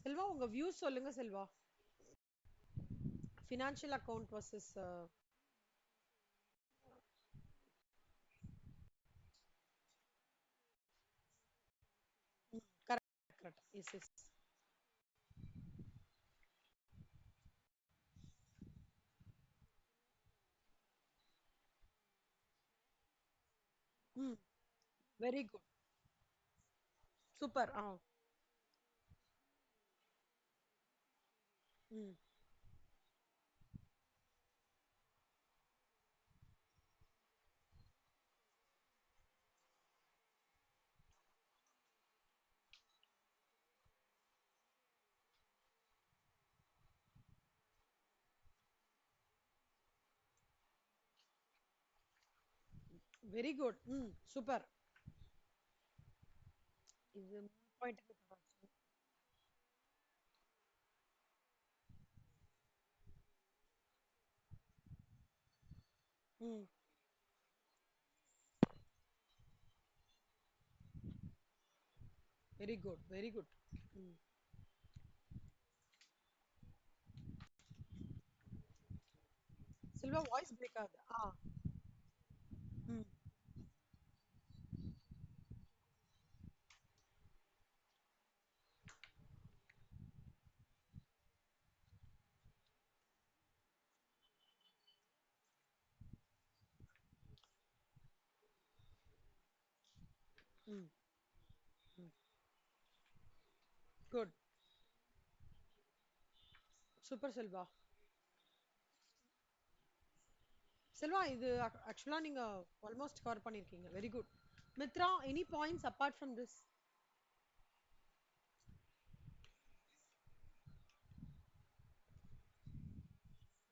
செல்வா உங்க வியூஸ் சொல்லுங்க Selva. Financial account versus correct correct yes yes. Hmm very good. Super. Hmm very good. Super. இது point. Hmm very good very good. Hmm Selva voice break ஆகுது. ம் hmm hmm good. Super Selva. Selva இது ஆக்சுவலா நீங்க almost cover பண்ணிருக்கீங்க. Very good. Mithra any points apart from this?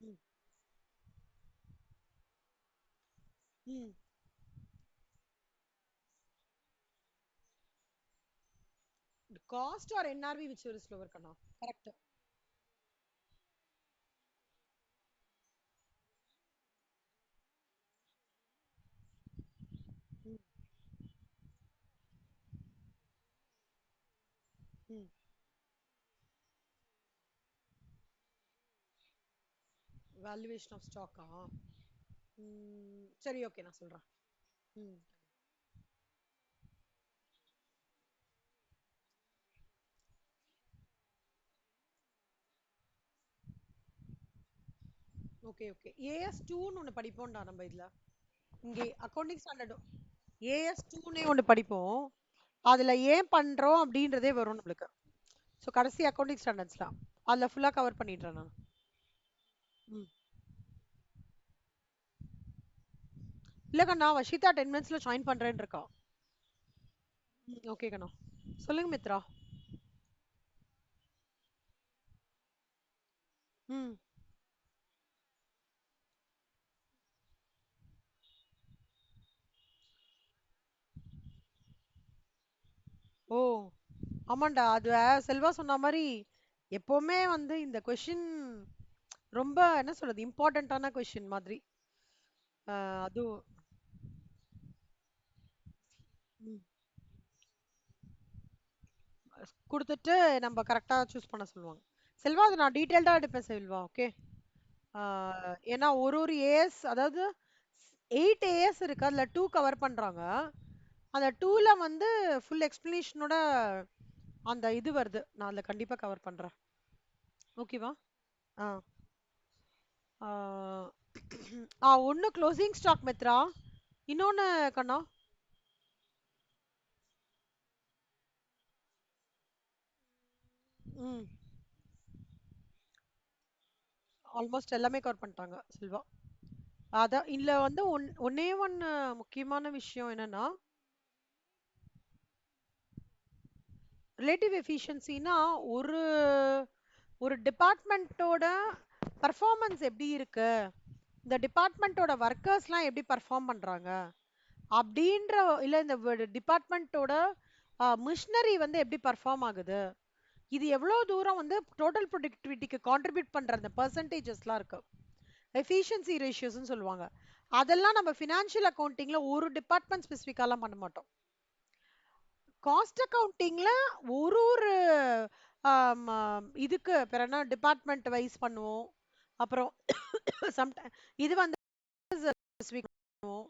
Hmm hmm cost or NRV which is lower கண்ணா? Correct. Hmm hmm valuation of ஸ்டாக்கா? சரி okay நான் சொல்றேன். ம் ஓகே ஓகே. ஏஎஸ் டூன்னு ஒன்று படிப்போம்டா நம்ம இதுல. இங்கே அக்கௌண்டிங் ஸ்டாண்டர்ட் ஏஎஸ் டூனே ஒன்று படிப்போம். அதுல ஏன் பண்றோம் அப்படின்றதே வரும் நம்மளுக்கு. ஸோ கடைசி அக்கௌண்டிங் ஸ்டாண்டர்ட்ஸ்லாம் அதில் ஃபுல்லாக கவர் பண்ணிடுறேன் நான். ம் இல்லை கண்ணா, வஷிதா 10 மினிட்ஸ்ல ஜாயின் பண்றேன்னு இருக்கா. ஓகே கண்ணா. சொல்லுங்க மித்ரா. ம் ஓ ஆமாண்டா. அது செல்வா சொன்ன மாதிரி எப்பவுமே வந்து இந்த கொஷின் ரொம்ப என்ன சொல்றது இம்பார்ட்டன்டான கொஷின் மாதிரி. அதுவும் ம், குடுத்துட்டு நம்ம கரெக்டா சூஸ் பண்ண சொல்லுவாங்க. செல்வா அது நான் டீடைல்டா எடுப்பேன் செல்வா. ஓகே. ஏன்னா ஒரு ஒரு ஏஎஸ் அதாவது 8 ஏஎஸ் இருக்கு, அதுல 2 கவர் பண்றாங்க. அந்த 2ல வந்து ஃபுல் எக்ஸ்பிளனேஷனோட அந்த இது வருது. நான் அதுல கண்டிப்பா கவர் பண்றேன். ஓகேவா? ஆ ஆ ஒன்னு க்ளோசிங் ஸ்டாக் மெத்ரா. இன்னொன்னு கண்ணா. ம் ஆல்மோஸ்ட் எல்லாமே கவர் பண்ணிட்டாங்க செல்வா. அதான் இதுல வந்து ஒன்னே ஒன்னு முக்கியமான விஷயம் என்னன்னா ரிலேட்டிவ் எஃபிஷியன்சினா ஒரு ஒரு டிபார்ட்மெண்ட்டோட பர்ஃபார்மன்ஸ் எப்படி இருக்கு, இந்த டிபார்ட்மெண்ட்டோட ஒர்க்கர்ஸ்லாம் எப்படி பர்ஃபார்ம் பண்றாங்க அப்படின்ற, இல்ல இந்த டிபார்ட்மெண்ட்டோட மிஷினரி வந்து எப்படி பர்ஃபார்ம் ஆகுது, இது எவ்வளவு தூரம் வந்து டோட்டல் ப்ரொடக்டிவிட்டிக்கு கான்ட்ரிபியூட் பண்ற அந்த பர்சன்டேஜஸ்லாம் இருக்கு. எஃபிஷியன்சி ரேஷியோஸ்னு சொல்லுவாங்க. அதெல்லாம் நம்ம ஃபினான்ஷியல் அக்கவுண்டிங்ல ஒரு டிபார்ட்மெண்ட் ஸ்பெசிஃபிக்காலாம் பண்ண மாட்டோம். காஸ்ட் அக்கவுண்டிங்ல ஒரு ஒரு இதுக்கு பிற என்ன டிபார்ட்மெண்ட் வைஸ் பண்ணுவோம். அப்புறம் சம்டைம் இது வந்து specific பண்ணுவோம்.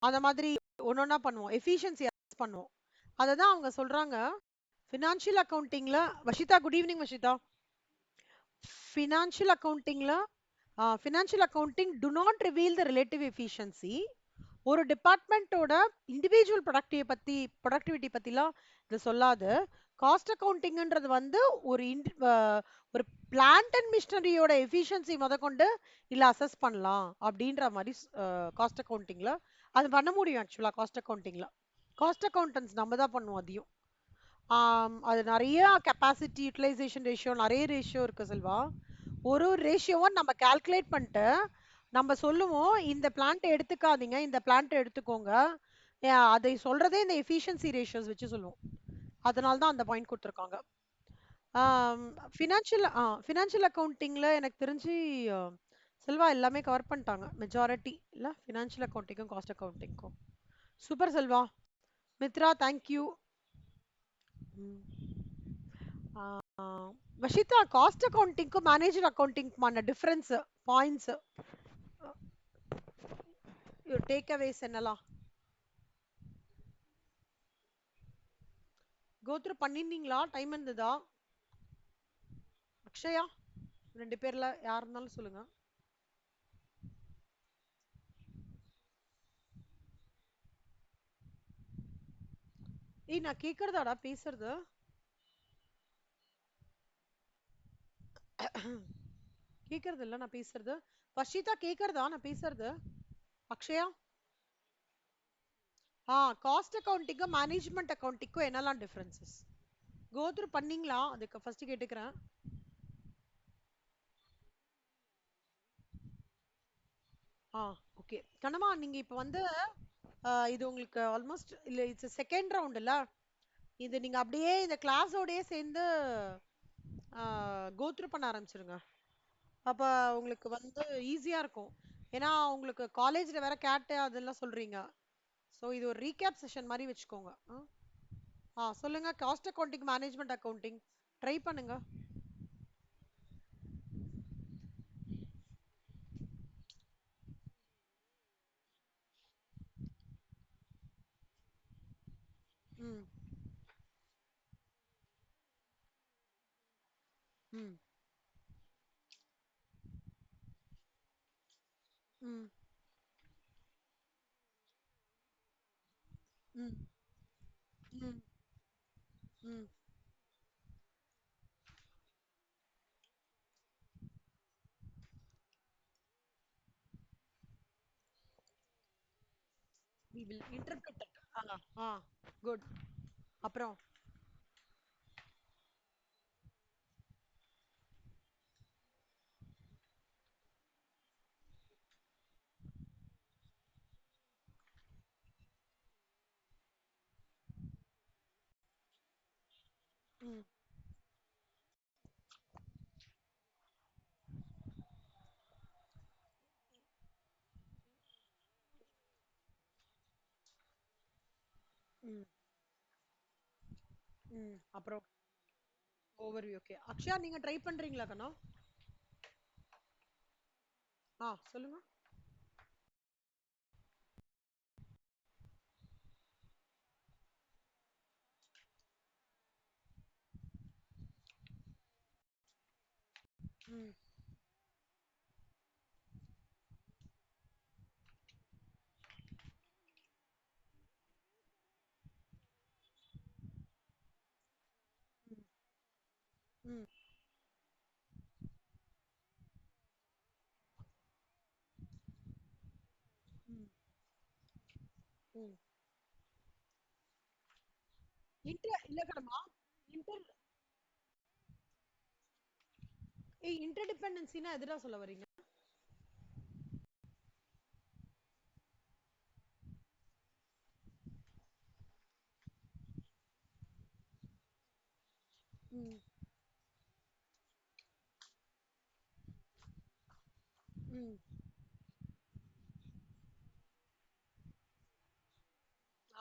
அந்த மாதிரி ஒன்னொன்னா பண்ணுவோம். எஃபிஷியன்சி பண்ணுவோம். அததான் அவங்க சொல்றாங்க. ஃபினான்ஷியல் அக்கவுண்டிங்ல Vashitha, good evening Vashitha. Financial அக்கவுண்டிங்ல financial accounting do not reveal the relative efficiency. ஒரு டிபார்ட்மெண்ட்டோட இண்டிவிஜுவல் ப்ரொடக்டிவிட்டி பத்திலாம் இது சொல்லாது. காஸ்ட் அக்கவுண்டிங்ன்றது வந்து ஒரு ஒரு பிளான்ட் அண்ட் மிஷினரியோட எஃபிஷியன்சி முதற்கொண்டு இல்ல அசஸ் பண்ணலாம் அப்படின்ற மாதிரி காஸ்ட் அக்கவுண்டிங்ல அது பண்ண முடியும். ஆக்சுவலா காஸ்ட் அக்கவுண்டிங்ல காஸ்ட் அக்கவுண்டன்ஸ் நம்ம தான் பண்ணுவோம் அதையும். அது நிறைய கெப்பாசிட்டி யூட்டிலைசேஷன் ரேஷியோ நிறைய ரேஷியோ இருக்கு செல்வா. ஒரு ஒரு ரேஷியோவை நம்ம கால்குலேட் பண்ணிட்டு நம்ம சொல்லுவோம் இந்த பிளான்ட் எடுத்துக்காதீங்க, இந்த பிளான்ட் எடுத்துக்கோங்க. அதை சொல்றதே இந்த எஃபிஷியன்சி ரேஷியோஸ் வச்சு சொல்லுவோம். அதனால தான் அந்த பாயிண்ட் கொடுத்துருக்காங்க. ஃபினான்ஷியல் ஃபினான்ஷியல் அக்கவுண்டிங்ல எனக்கு தெரிஞ்சு செல்வா எல்லாமே கவர் பண்ணிட்டாங்க மெஜாரிட்டி இல்ல. ஃபினான்ஷியல் அக்கவுண்டிங்கும் காஸ்ட் அக்கவுண்டிங்கும் super Selva. Mitra thank you. Vashitha, cost அக்கவுண்டிங்க்கும் மேனேஜர் அக்கவுண்டிங்க்குமான டிஃபரன்ஸ் பாயிண்ட்ஸ் டேக் அவேஸ் என்னலாம் கோத்ரூ பண்ணிருந்தீங்களா? டைம் இருந்ததா? அக்ஷயா, ரெண்டு பேர்ல யார் இருந்தாலும் சொல்லுங்க. ஏய், நான் கேக்குறதாடா பேசுறது? கேக்குறது இல்ல நான் பேசுறது. வர்ஷிதா கேக்குறதா நான் பேசுறது? அக்ஷயா, காஸ்ட் அக்கவுண்டிங்கும் மேனேஜ்மெண்ட் அக்கவுண்டிங்கும் என்னெல்லாம் டிஃபரன்சஸ் கோத்ரூ பண்ணீங்களா? அதுக்கு ஃபர்ஸ்ட் கேட்டுக்கிறேன். ஓகே கண்ணம்மா, நீங்க இப்ப வந்து இது உங்களுக்கு ஆல்மோஸ்ட் இல்ல இட்ஸ் செகண்ட் ரவுண்ட் இல்ல. இது நீங்க அப்படியே இந்த கிளாஸோடயே சேர்ந்து கோத்ரூ பண்ண ஆரம்பிச்சிருங்க. அப்ப உங்களுக்கு வந்து ஈஸியா இருக்கும். ஏன்னா உங்களுக்கு காலேஜ்ல வேற கேட் அதெல்லாம் சொல்றீங்க. சோ இது ஒரு ரீகேப் செஷன் மாதிரி வச்சுக்கோங்க. சொல்லுங்க. Cost accounting management accounting try பண்ணுங்க. ம் ம் ம் ம் ம் ம் we will interpret it. Good. அப்புறம் ம் ம் அப்புறம் ஓவர்வியூ. ஓகே அக்ஷயா, நீங்க ட்ரை பண்றீங்களா கண்ணா? சொல்லுங்க. ம் ம் ம் ம் இல்ல கண்ணம்மா. இன்டர் இன்டர்டிபெண்டன்சினா எதுடா சொல்ல வரீங்க? ம் ம்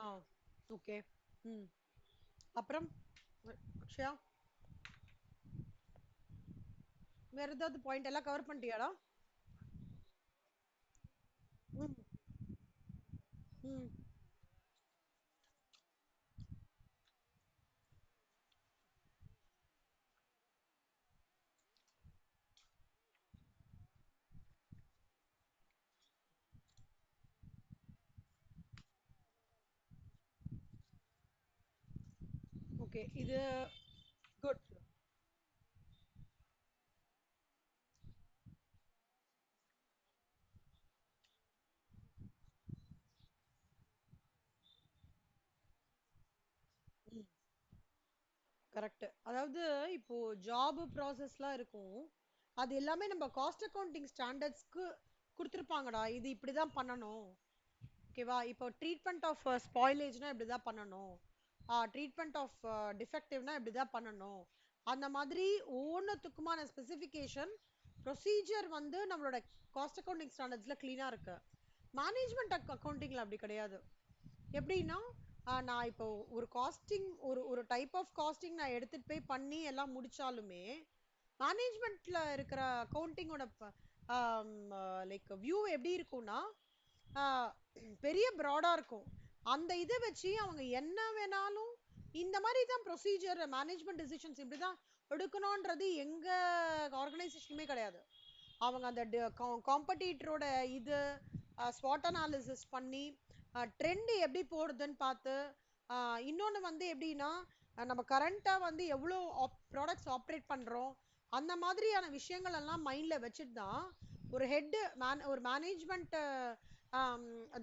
ஆ ஓகே. ம் அப்புறம் அக்ஷயா, வேற ஏதாவது பாயிண்ட் எல்லாம் கவர் பண்ணிட்டியாடா? ம். ம். ஓகே, இது குட். கரெக்ட். அதாவது இப்போ ஜாப் ப்ராசஸ்லாம் இருக்கும். அது எல்லாமே நம்ம காஸ்ட் அக்கவுண்டிங் ஸ்டாண்டர்ட்ஸ்க்கு கொடுத்துருப்பாங்கடா. இது இப்படிதான் பண்ணணும். ஓகேவா? இப்போ ட்ரீட்மெண்ட் ஆஃப் ஸ்பாயிலேஜ்னா இப்படிதான் பண்ணணும். ட்ரீட்மெண்ட் ஆஃப் டிஃபெக்டிவ்னா இப்படிதான் பண்ணணும். அந்த மாதிரி ஒவ்வொன்றுத்துக்குமான ஸ்பெசிஃபிகேஷன் ப்ரொசீஜர் வந்து நம்மளோட காஸ்ட் அக்கவுண்டிங் ஸ்டாண்டர்ட்ஸ்ல கிளீனா இருக்கு. மேனேஜ்மெண்ட் அக்கவுண்டிங்ல அப்படி கிடையாது. எப்படின்னா நான் இப்போ ஒரு காஸ்டிங், ஒரு டைப் ஆஃப் காஸ்டிங் நான் எடுத்துட்டு போய் பண்ணி எல்லாம் முடிச்சாலுமே மேனேஜ்மெண்ட்ல இருக்கிற அக்கவுண்டிங்கோட லைக் வியூ எப்படி இருக்கும்னா ஆஹ், பெரிய ப்ராடா இருக்கும். அந்த இதை வச்சு அவங்க என்ன வேணாலும் இந்த மாதிரி தான் ப்ரொசீஜர், மேனேஜ்மெண்ட் டிசிஷன்ஸ் இப்படிதான் எடுக்கணும்ன்றது எங்க ஆர்கனைசேஷனுமே கிடையாது. அவங்க அந்த காம்படிட்டரோட இது ஸ்வாட் அனாலிசிஸ் பண்ணி ட்ரெண்ட் எப்படி போடுதுன்னு பார்த்து இன்னொன்று வந்து எப்படின்னா நம்ம கரண்ட்டாக வந்து எவ்வளோ ப்ராடக்ட்ஸ் ஆப்ரேட் பண்ணுறோம் அந்த மாதிரியான விஷயங்கள் எல்லாம் மைண்டில் வச்சுட்டு தான் ஒரு ஒரு management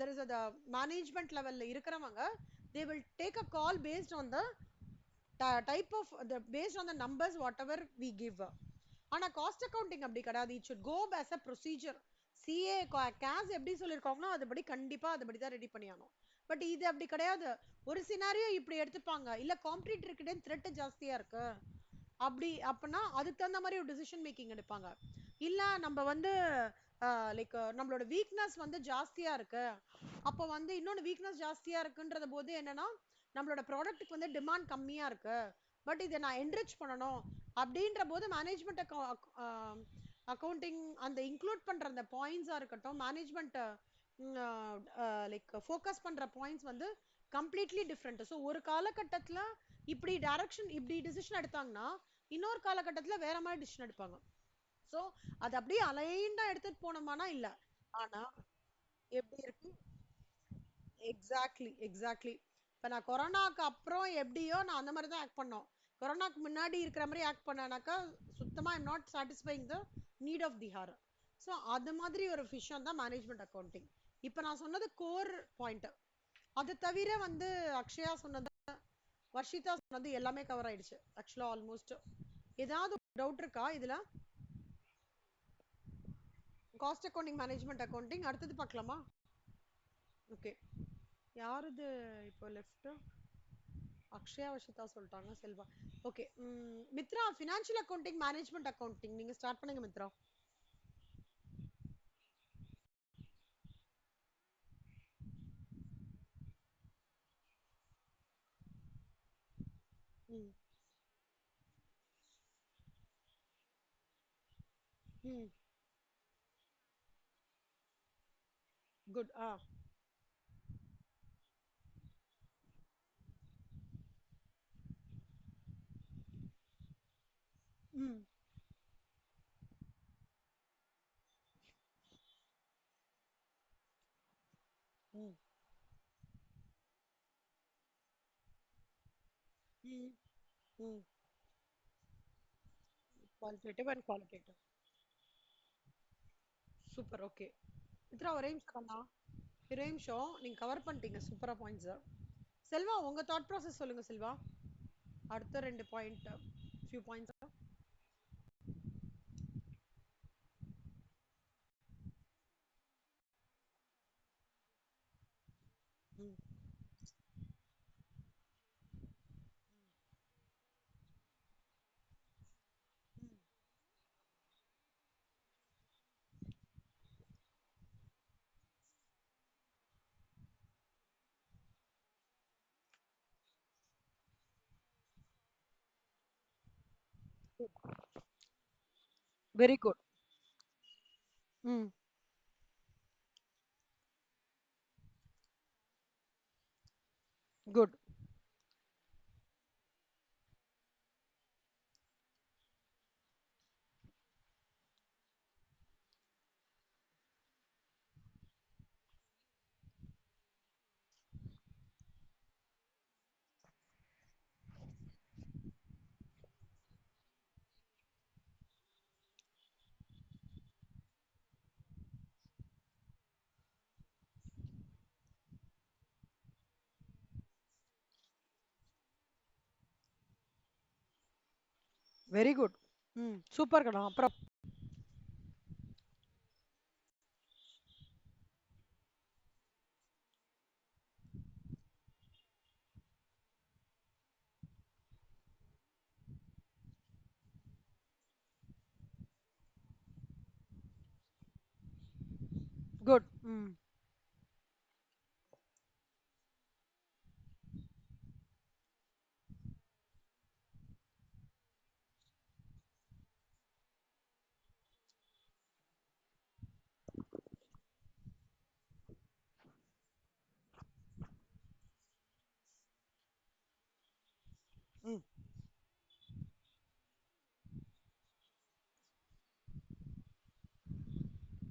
there is a management லெவலில் இருக்கிறவங்க they will take a call based on the type of the based on the numbers whatever we give. ஆனா காஸ்ட் அக்கவுண்டிங் அப்படி கிடையாது. It should go as a procedure. CA case எப்படி சொல்லியிருக்காங்களோ அதுபடி கண்டிப்பா அதுபடி தான் ரெடி பண்ணியானோம். பட் இது அப்படி கிடையாது. ஒரு சினாரியோ இப்படி எடுத்துப்பாங்க, இல்ல காம்படிட்டர் கிட்ட த்ரெட் ஜாஸ்தியா இருக்கு அப்படி அப்படின்னா அதுக்கு தகுந்த மாதிரி ஒரு டிசிஷன் மேக்கிங் எடுப்பாங்க. இல்ல நம்ம வந்து லைக் நம்மளோட வீக்னஸ் வந்து ஜாஸ்தியா இருக்கு, அப்போ வந்து இன்னொன்று வீக்னஸ் ஜாஸ்தியா இருக்குன்றது போது என்னன்னா நம்மளோட ப்ராடக்ட்டுக்கு வந்து டிமாண்ட் கம்மியா இருக்கு, பட் இதை நான் என்ரிச் பண்ணணும் அப்படின்ற போது மேனேஜ்மெண்ட் அக்கவுண்டிங் அந்த இன்க்ளூட் பண்ற அந்த பாயிண்ட்ஸா இருக்கட்டும், மேனேஜ்மெண்ட் லைக் ஃபோக்கஸ் பண்ற பாயிண்ட்ஸ் வந்து கம்ப்ளீட்லி டிஃப்ரெண்ட். ஸோ ஒரு காலகட்டத்தில் இப்படி டைரக்ஷன் இப்படி டிசிஷன் எடுத்தாங்கன்னா இன்னொரு காலகட்டத்தில் வேற மாதிரி டிசிஷன் எடுப்பாங்க. ஸோ அது அப்படியே அலைண்டா எடுத்துட்டு போனோமானா இல்ல. ஆனா எப்படி இருக்கு? Exactly, exactly. இப்போ நான் கொரோனாக்கு அப்புறம் எப்படியோ நான் அந்த மாதிரி தான் ஆக்ட் பண்ணோம். கொரோனாக்கு முன்னாடி இருக்கிற மாதிரி ஆக்ட் பண்ணானாக்கா சுத்தமா I'm not satisfying the need of the hour. So அது மாதிரி ஒரு விஷயம் தான் மேனேஜ்மெண்ட் அக்கௌண்டிங். இப்போ நான் சொன்னது கோர் பாயிண்ட். அது தவிர வந்து அக்ஷயா சொன்னது, வர்ஷிதா சொன்னது எல்லாமே கவர் ஆயிடுச்சு ஆக்சுவலா ஆல்மோஸ்ட். ஏதாவது டவுட் இருக்கா இதுல? காஸ்ட் அக்கவுண்டிங், மேனேஜ்மெண்ட் அக்கவுண்டிங் அடுத்தது பார்க்கலாமா? ஓகே, யாருது இப்போ லெஃப்ட்? அக்ஷயா, வர்ஷிதா சொல்லிட்டாங்க, Selva. Okay, Mithra financial accounting, management accounting நீங்க ஸ்டார்ட் பண்ணுங்க Mithra. Hmm. Hmm. Good. Hmm. Hmm. Hmm. Hmm. Qualitative and qualitative. Super. Okay Mithra, ஒரே நிமிஷம் கண்ணா, ஒரே நிமிஷம். நீங்க கவர் பண்ணிட்டீங்க சூப்பரா பாயிண்ட்ஸ். செல்வா, உங்க தாட் ப்ராசஸ் சொல்லுங்க செல்வா. அடுத்த ரெண்டு பாயிண்ட், ஃபியூ பாயிண்ட்ஸ். ம். Very good. Mm. Good. Very good. Super கண்ணா. அப்புறம் குட். ம்.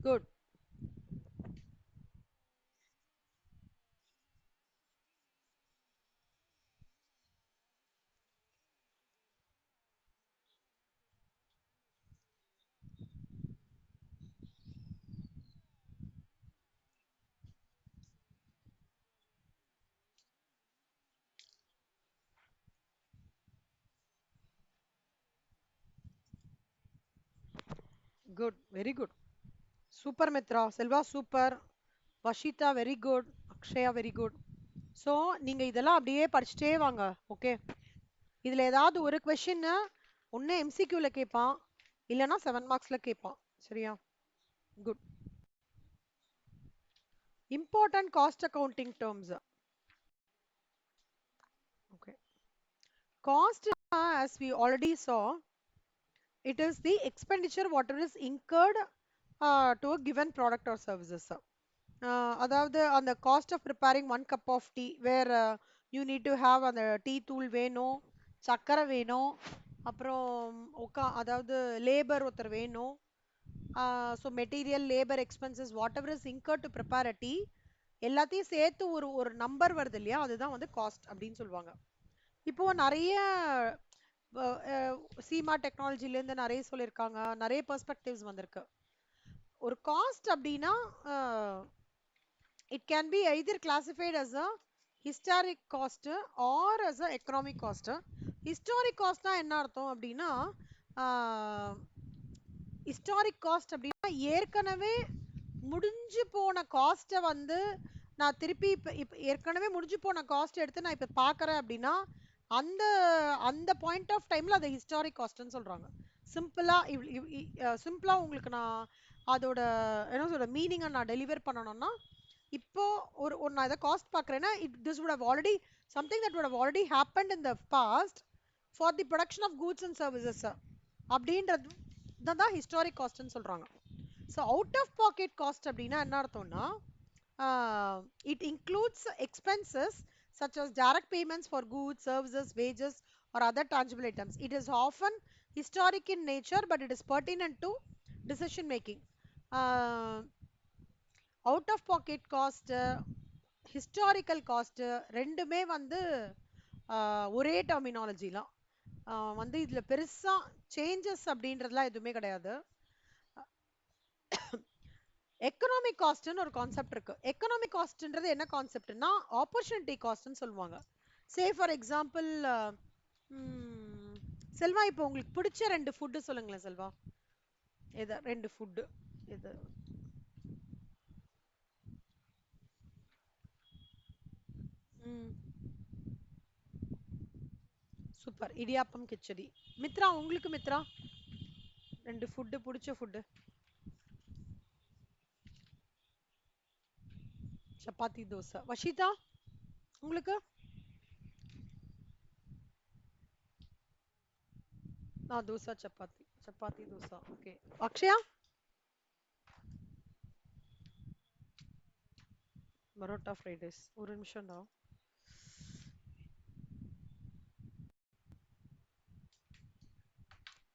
Good. Good. Very good. Super Mithra. Selva super. Vashitha very good. Akshaya very good. So நீங்க இதெல்லாம் அப்படியே படிச்சுட்டே வாங்க. ஓகே. இதுல ஏதாவது ஒரு கொஸ்டின் ஒன்னு எம்சிக்யூல கேட்பான், இல்லைன்னா 7 மார்க்ஸ்ல கேட்பான். சரியா? Good. Important cost accounting terms. Okay. Cost, as we already saw, it is the expenditure whatever is incurred to a given product or services. அதாவது அந்த cost of preparing 1 cup of tea where you need to have அந்த tea தூள் வேணும், சர்க்கரை வேணும், அப்புறம் அதாவது labour ஒருத்தர் வேணும். So material labour expenses whatever is incur to prepare a tea எல்லாத்தையும் சேர்த்து ஒரு ஒரு நம்பர் வருது இல்லையா, அதுதான் வந்து காஸ்ட் அப்படின்னு சொல்லுவாங்க. இப்போ நிறைய சீமா டெக்னாலஜிலேருந்து நிறைய சொல்லியிருக்காங்க, நிறைய பெர்ஸ்பெக்டிவ்ஸ் வந்திருக்கு. ஒரு காஸ்ட் அப்படின்னா it can be either classified as a historic cost or as a economic cost. Historic cost னா என்ன அர்த்தம் அப்படின்னா, ஹிஸ்டாரிக் காஸ்ட் அப்படின்னா ஏற்கனவே முடிஞ்சு போன காஸ்ட்டை வந்து நான் திருப்பி இப்போ ஏற்கனவே முடிஞ்சு போன காஸ்ட் எடுத்து நான் இப்போ பார்க்குறேன் அப்படின்னா அந்த அந்த பாயிண்ட் ஆஃப் டைமில் அதை ஹிஸ்டாரிக் காஸ்ட்னு சொல்கிறாங்க. சிம்பிளாக உங்களுக்கு நான் அதோட என்ன சொல்ற மீனிங்கை நான் டெலிவர் பண்ணணும்னா, இப்போ ஒரு நான் இதை காஸ்ட் பார்க்குறேன்னா this would have already something that would have already happened in the past for the production of goods and services அப்படின்றது தான் ஹிஸ்டாரிக் காஸ்ட்னு சொல்றாங்க. So out of pocket cost அப்படின்னா என்ன அர்த்தம்னா, it includes expenses such as direct payments for goods, services, wages, or other tangible items. It is often historic in nature, but it is pertinent to decision making. Out of pocket cost, historical cost ரெண்டுமே வந்து ஒரே டெர்மினாலஜிலாம் வந்து இதுல பெருசா changes அப்படின்றதுலாம் எதுவுமே கிடையாது. Economic காஸ்ட்னு ஒரு கான்செப்ட் இருக்கு. எக்கனாமிக் காஸ்ட்ன்றது என்ன கான்செப்ட்னா ஆப்பர்ச்சுனிட்டி காஸ்ட்னு சொல்லுவாங்க. சே ஃபார் எக்ஸாம்பிள், செல்வா இப்போ உங்களுக்கு பிடிச்ச 2 ஃபுட்டு சொல்லுங்களேன் செல்வா. எது 2 ஃபுட்டு? எது? ம். சூப்பர். இடியாப்பம், கிச்சடி. மித்ரா உங்களுக்கு மித்ரா 2 ஃபுட்டு பிடிச்ச ஃபுட்டு? சப்பாத்தி, தோசை. வஷிதா உங்களுக்கு? Dosa chapati chapati dosa okay. Akshaya? Parotta fried rice. ஒரு நிமிஷம் தான்.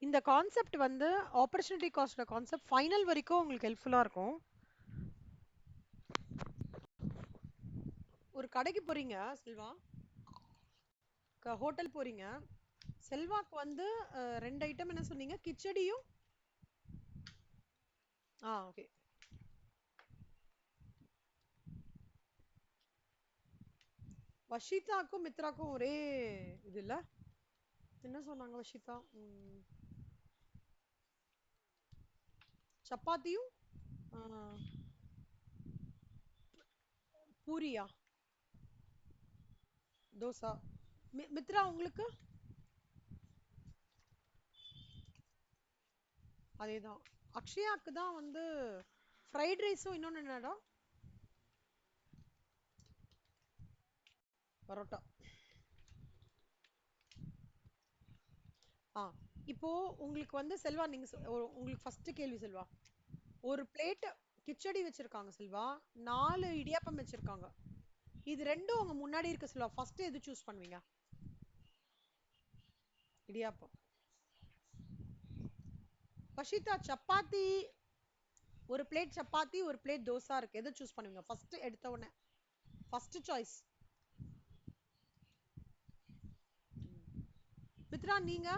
இந்த கான்செப்ட் வந்து ஆப்பர்ச்சுனிட்டி காஸ்ட் கான்செப்ட் ஃபைனல் வரைக்கும் உங்களுக்கு ஹெல்ப்ஃபுல்லா இருக்கும். ஒரு கடைக்கு போறீங்க செல்வா, ஹோட்டல் போறீங்க. செல்வாக்கு வந்து ரெண்டு ஐட்டம் என்ன சொன்னீங்க? கிச்சடியும் ஓகே. வஷிதாக்கும் மித்ராக்கும் ஒரே இது இல்ல? என்ன சொன்னாங்க வஷிதா? சப்பாத்தியும் பூரியா? தோசா. மித்ரா உங்களுக்கு? அதேதான். அக்ஷயாக்கு தான் வந்து ஃப்ரைட் ரைஸும் இன்னொன்னு என்னடா? பரோட்டா. ஆ இப்போ உங்களுக்கு வந்து செல்வா நீங்க உங்களுக்கு ஃபர்ஸ்ட் கேள்வி செல்வா. ஒரு பிளேட் கிச்சடி வச்சிருக்காங்க செல்வா, 4 இடியாப்பம் வச்சிருக்காங்க. இது ரெண்டும் உங்க முன்னாடி இருக்கு செல்வா. ஃபர்ஸ்ட் எது சூஸ் பண்ணுவீங்க? இடியாப்பம். பஷிதா சப்பாத்தி, ஒரு பிளேட் சப்பாத்தி ஒரு பிளேட் தோசை இருக்கு, எது சூஸ் பண்ணுவீங்க ஃபர்ஸ்ட் எடுத்த உடனே? First choice. மித்ரா நீங்க?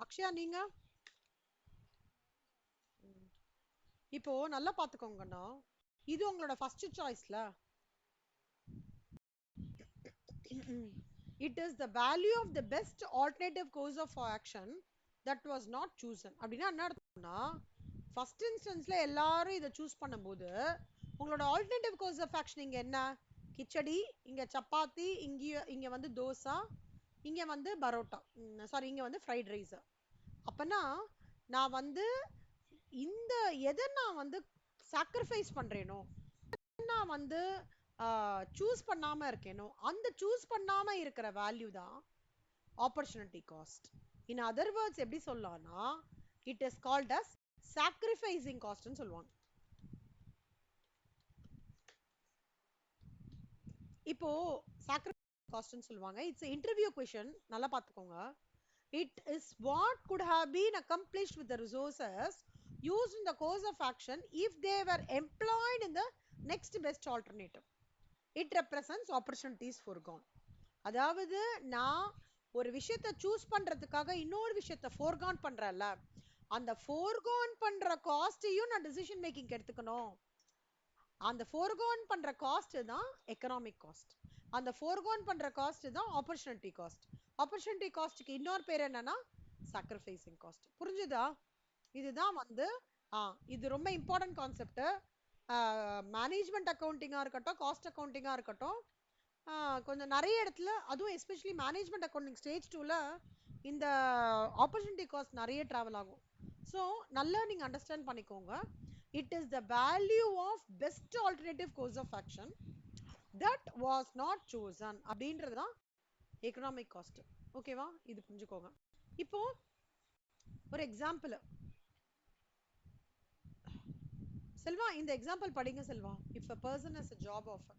அக்ஷயா நீங்க? இப்போ நல்லா பாத்துக்கோங்கண்ணா, இது உங்களோட first சாய்ஸ்ல. It is the value of the best alternative course of action that was not chosen. அப்படின்னா என்ன அர்த்தம்னா, ஃபர்ஸ்ட் இன்ஸ்டன்ஸ்ல எல்லாரும் இதை சூஸ் பண்ணும்போது உங்களோட ஆல்டர்னேட்டிவ் கோர்ஸ் ஆஃப் ஆக்ஷன் இங்க என்ன? கிச்சடி, இங்க சப்பாத்தி, இங்க வந்து தோசை, இங்க வந்து பரோட்டா, சாரி இங்க வந்து ஃப்ரைட் ரைஸ். அப்பனா நான் வந்து இந்த எதை நான் வந்து சாக்ரிஃபைஸ் பண்றேனோ, நான் வந்து சூஸ் பண்ணாம இருக்கேனோ, அந்த சூஸ் பண்ணாம இருக்கிற வேல்யூ தான் opportunity cost. In other words எப்படி சொல்லலாம்னா, it is called as sacrificing காஸ்ட்னு சொல்லுவாங்க. இப்போ சாக்ரிஃபைஸ் காஸ்ட்னு சொல்லுவாங்க. இட்ஸ் இன்டர்வியூ क्वेश्चन, நல்லா பாத்துக்கோங்க. It is what could have been accomplished with the resources used in the course of action if they were employed in the next best alternative. It represents opportunities foregone. அதாவது நான் ஒரு விஷயத்தை choose பண்றதுக்காக இன்னொரு விஷயத்தை ஃபோர்கான் பண்றேன்ல, அந்த ஃபோர்கான் பண்ற காஸ்டையும் நான் டிசிஷன் மேக்கிங் எடுத்துக்கணும். அந்த ஃபோர்கான் பண்ற காஸ்ட் தான் எக்கனாமிக் காஸ்ட். அந்த ஃபோர்கான் பண்ற காஸ்ட் தான் ஆப்பர்ச்சுனிட்டி காஸ்ட். ஆப்பர்ச்சுனிட்டி காஸ்ட்க்கு இன்னொரு பேர் என்னன்னா சாக்ரிஃபைசிங் காஸ்ட். புரிஞ்சுதா? இதுதான் வந்து இது ரொம்ப இம்பார்ட்டன்ட் கான்செப்ட். மேனேஜ்மெண்ட் அக்கௌண்டிங்கா இருக்கட்டும், காஸ்ட் அக்கௌண்டிங்கா இருக்கட்டும், கொஞ்சம் நிறைய இடத்துல, அதுவும் எஸ்பெஷலி மேனேஜ்மெண்ட் அக்கௌண்டிங் ஸ்டேஜ் 2ல இந்த ஆப்பர்ச்சுனிட்டி காஸ்ட் நிறைய டிராவல் ஆகும். ஸோ நல்லா நீங்க அண்டர்ஸ்டாண்ட் பண்ணிக்கோங்க. It is the value of best alternative course of action that was not chosen அப்படின்றது தான் எக்கனாமிக் காஸ்ட். ஓகேவா? இது புரிஞ்சுக்கோங்க. இப்போ ஒரு எக்ஸாம்பிள் செல்வா, இந்த எக்ஸாம்பிள் படிங்க Selva. If a person has a job offer.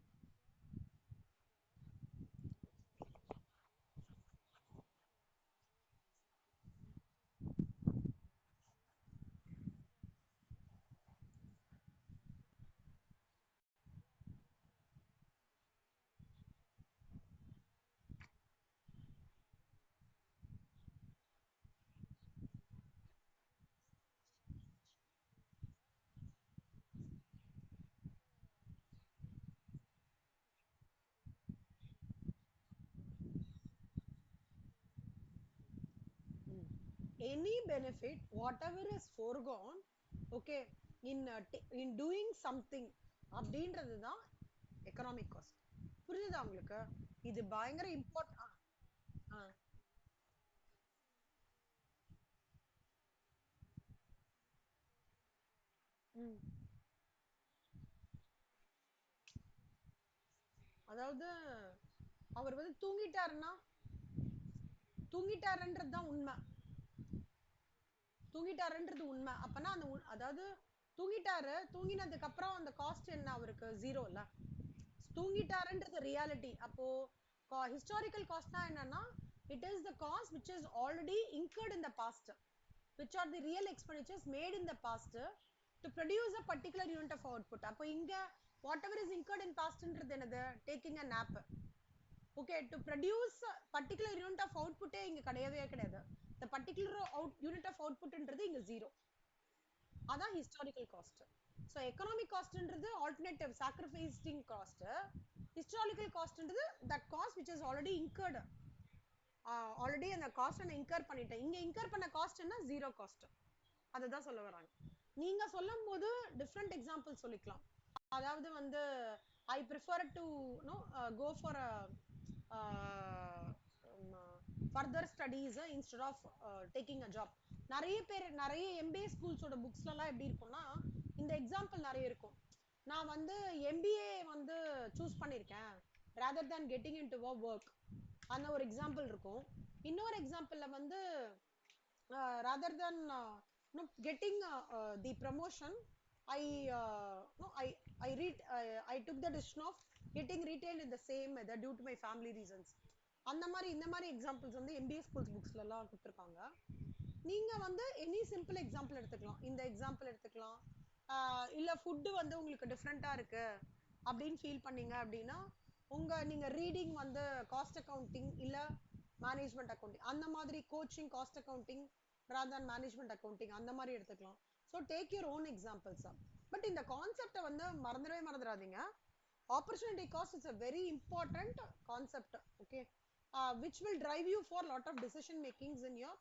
Any benefit whatever is foregone, okay, in doing something அப்படின்றது தான் எக்கனாமிக் காஸ்ட். புரியுதா உங்களுக்கு? இது பயங்கர இம்பார்ட்டன்ட். அதாவது அவர் வந்து தூங்கிட்டாருன்றது தான் உண்மை. தூங்கிட்டாருன்றது உண்மை. அப்பனா அந்த அதாவது தூங்கிட்டாரு, தூங்கினதுக்கு அப்புறம் அந்த காஸ்ட் என்ன அவருக்கு? ஜீரோ இல்ல. தூங்கிட்டாருன்றது ரியாலிட்டி. அப்போ ஹிஸ்டாரிக்கல் காஸ்ட்னா என்னன்னா, it is the cost which is already incurred in the past, which are the real expenditures made in the past to produce a particular unit of output. அப்போ இங்க whatever is incurred in pastன்றது என்னது? Taking a nap. Okay, to produce a particular unit of output இங்க கிடையவே கிடையாது. The particular unit of outputன்றது இங்க zero. அதான் historical cost. So economic costன்றது alternative sacrificing cost. Historical costன்றது that cost which is already incurred. Already அந்த cost நான் in her பண்ணிட்டேன். இங்க in her பண்ண காஸ்ட் என்ன? Zero cost. அதுதான் சொல்ல வராங்க. நீங்க சொல்லும் போது டிஃப்ரெண்ட் எக்ஸாம்பிள் சொல்லிக்கலாம். அதாவது வந்து I prefer to go for further studies instead of taking a job. நிறைய பேர் நிறைய எம்பிஏ ஸ்கூல்ஸோட புக்ஸ்லாம் எப்படி இருக்கும்னா இந்த எக்ஸாம்பிள் நிறைய இருக்கும். நான் வந்து எம்பிஏ வந்து சூஸ் பண்ணியிருக்கேன் rather than getting in to work, அந்த ஒரு எக்ஸாம்பிள் இருக்கும். இன்னொரு எக்ஸாம்பிள்ல வந்து rather than getting the promotion, I no I read I took the decision of getting retained in the same method due to my family reasons. அந்த மாதிரி இந்த மாதிரி examples வந்து எம்பிஏ ஸ்கூல்ஸ் புக்ஸ்ல எல்லாம் கொடுத்துருக்காங்க. நீங்க வந்து எனி சிம்பிள் எக்ஸாம்பிள் எடுத்துக்கலாம். இந்த எக்ஸாம்பிள் எடுத்துக்கலாம். இல்ல ஃபுட் வந்து உங்களுக்கு டிஃப்ரெண்டா இருக்கு அப்படின்னு ஃபீல் பண்ணீங்க அப்படின்னா நீங்க ரீடிங் வந்து காஸ்ட் அக்கவுண்டிங் இல்ல மேனேஜ்மெண்ட் அக்கவுண்டிங், அந்த மாதிரி coaching cost accounting rather than management accounting அந்த மாதிரி எடுத்துக்கலாம். So take your own examples. But இந்த கான்செப்டை வந்து மறந்துடாதீங்க. Opportunity cost is a very important concept, okay, which will drive you for lot of decision makings in your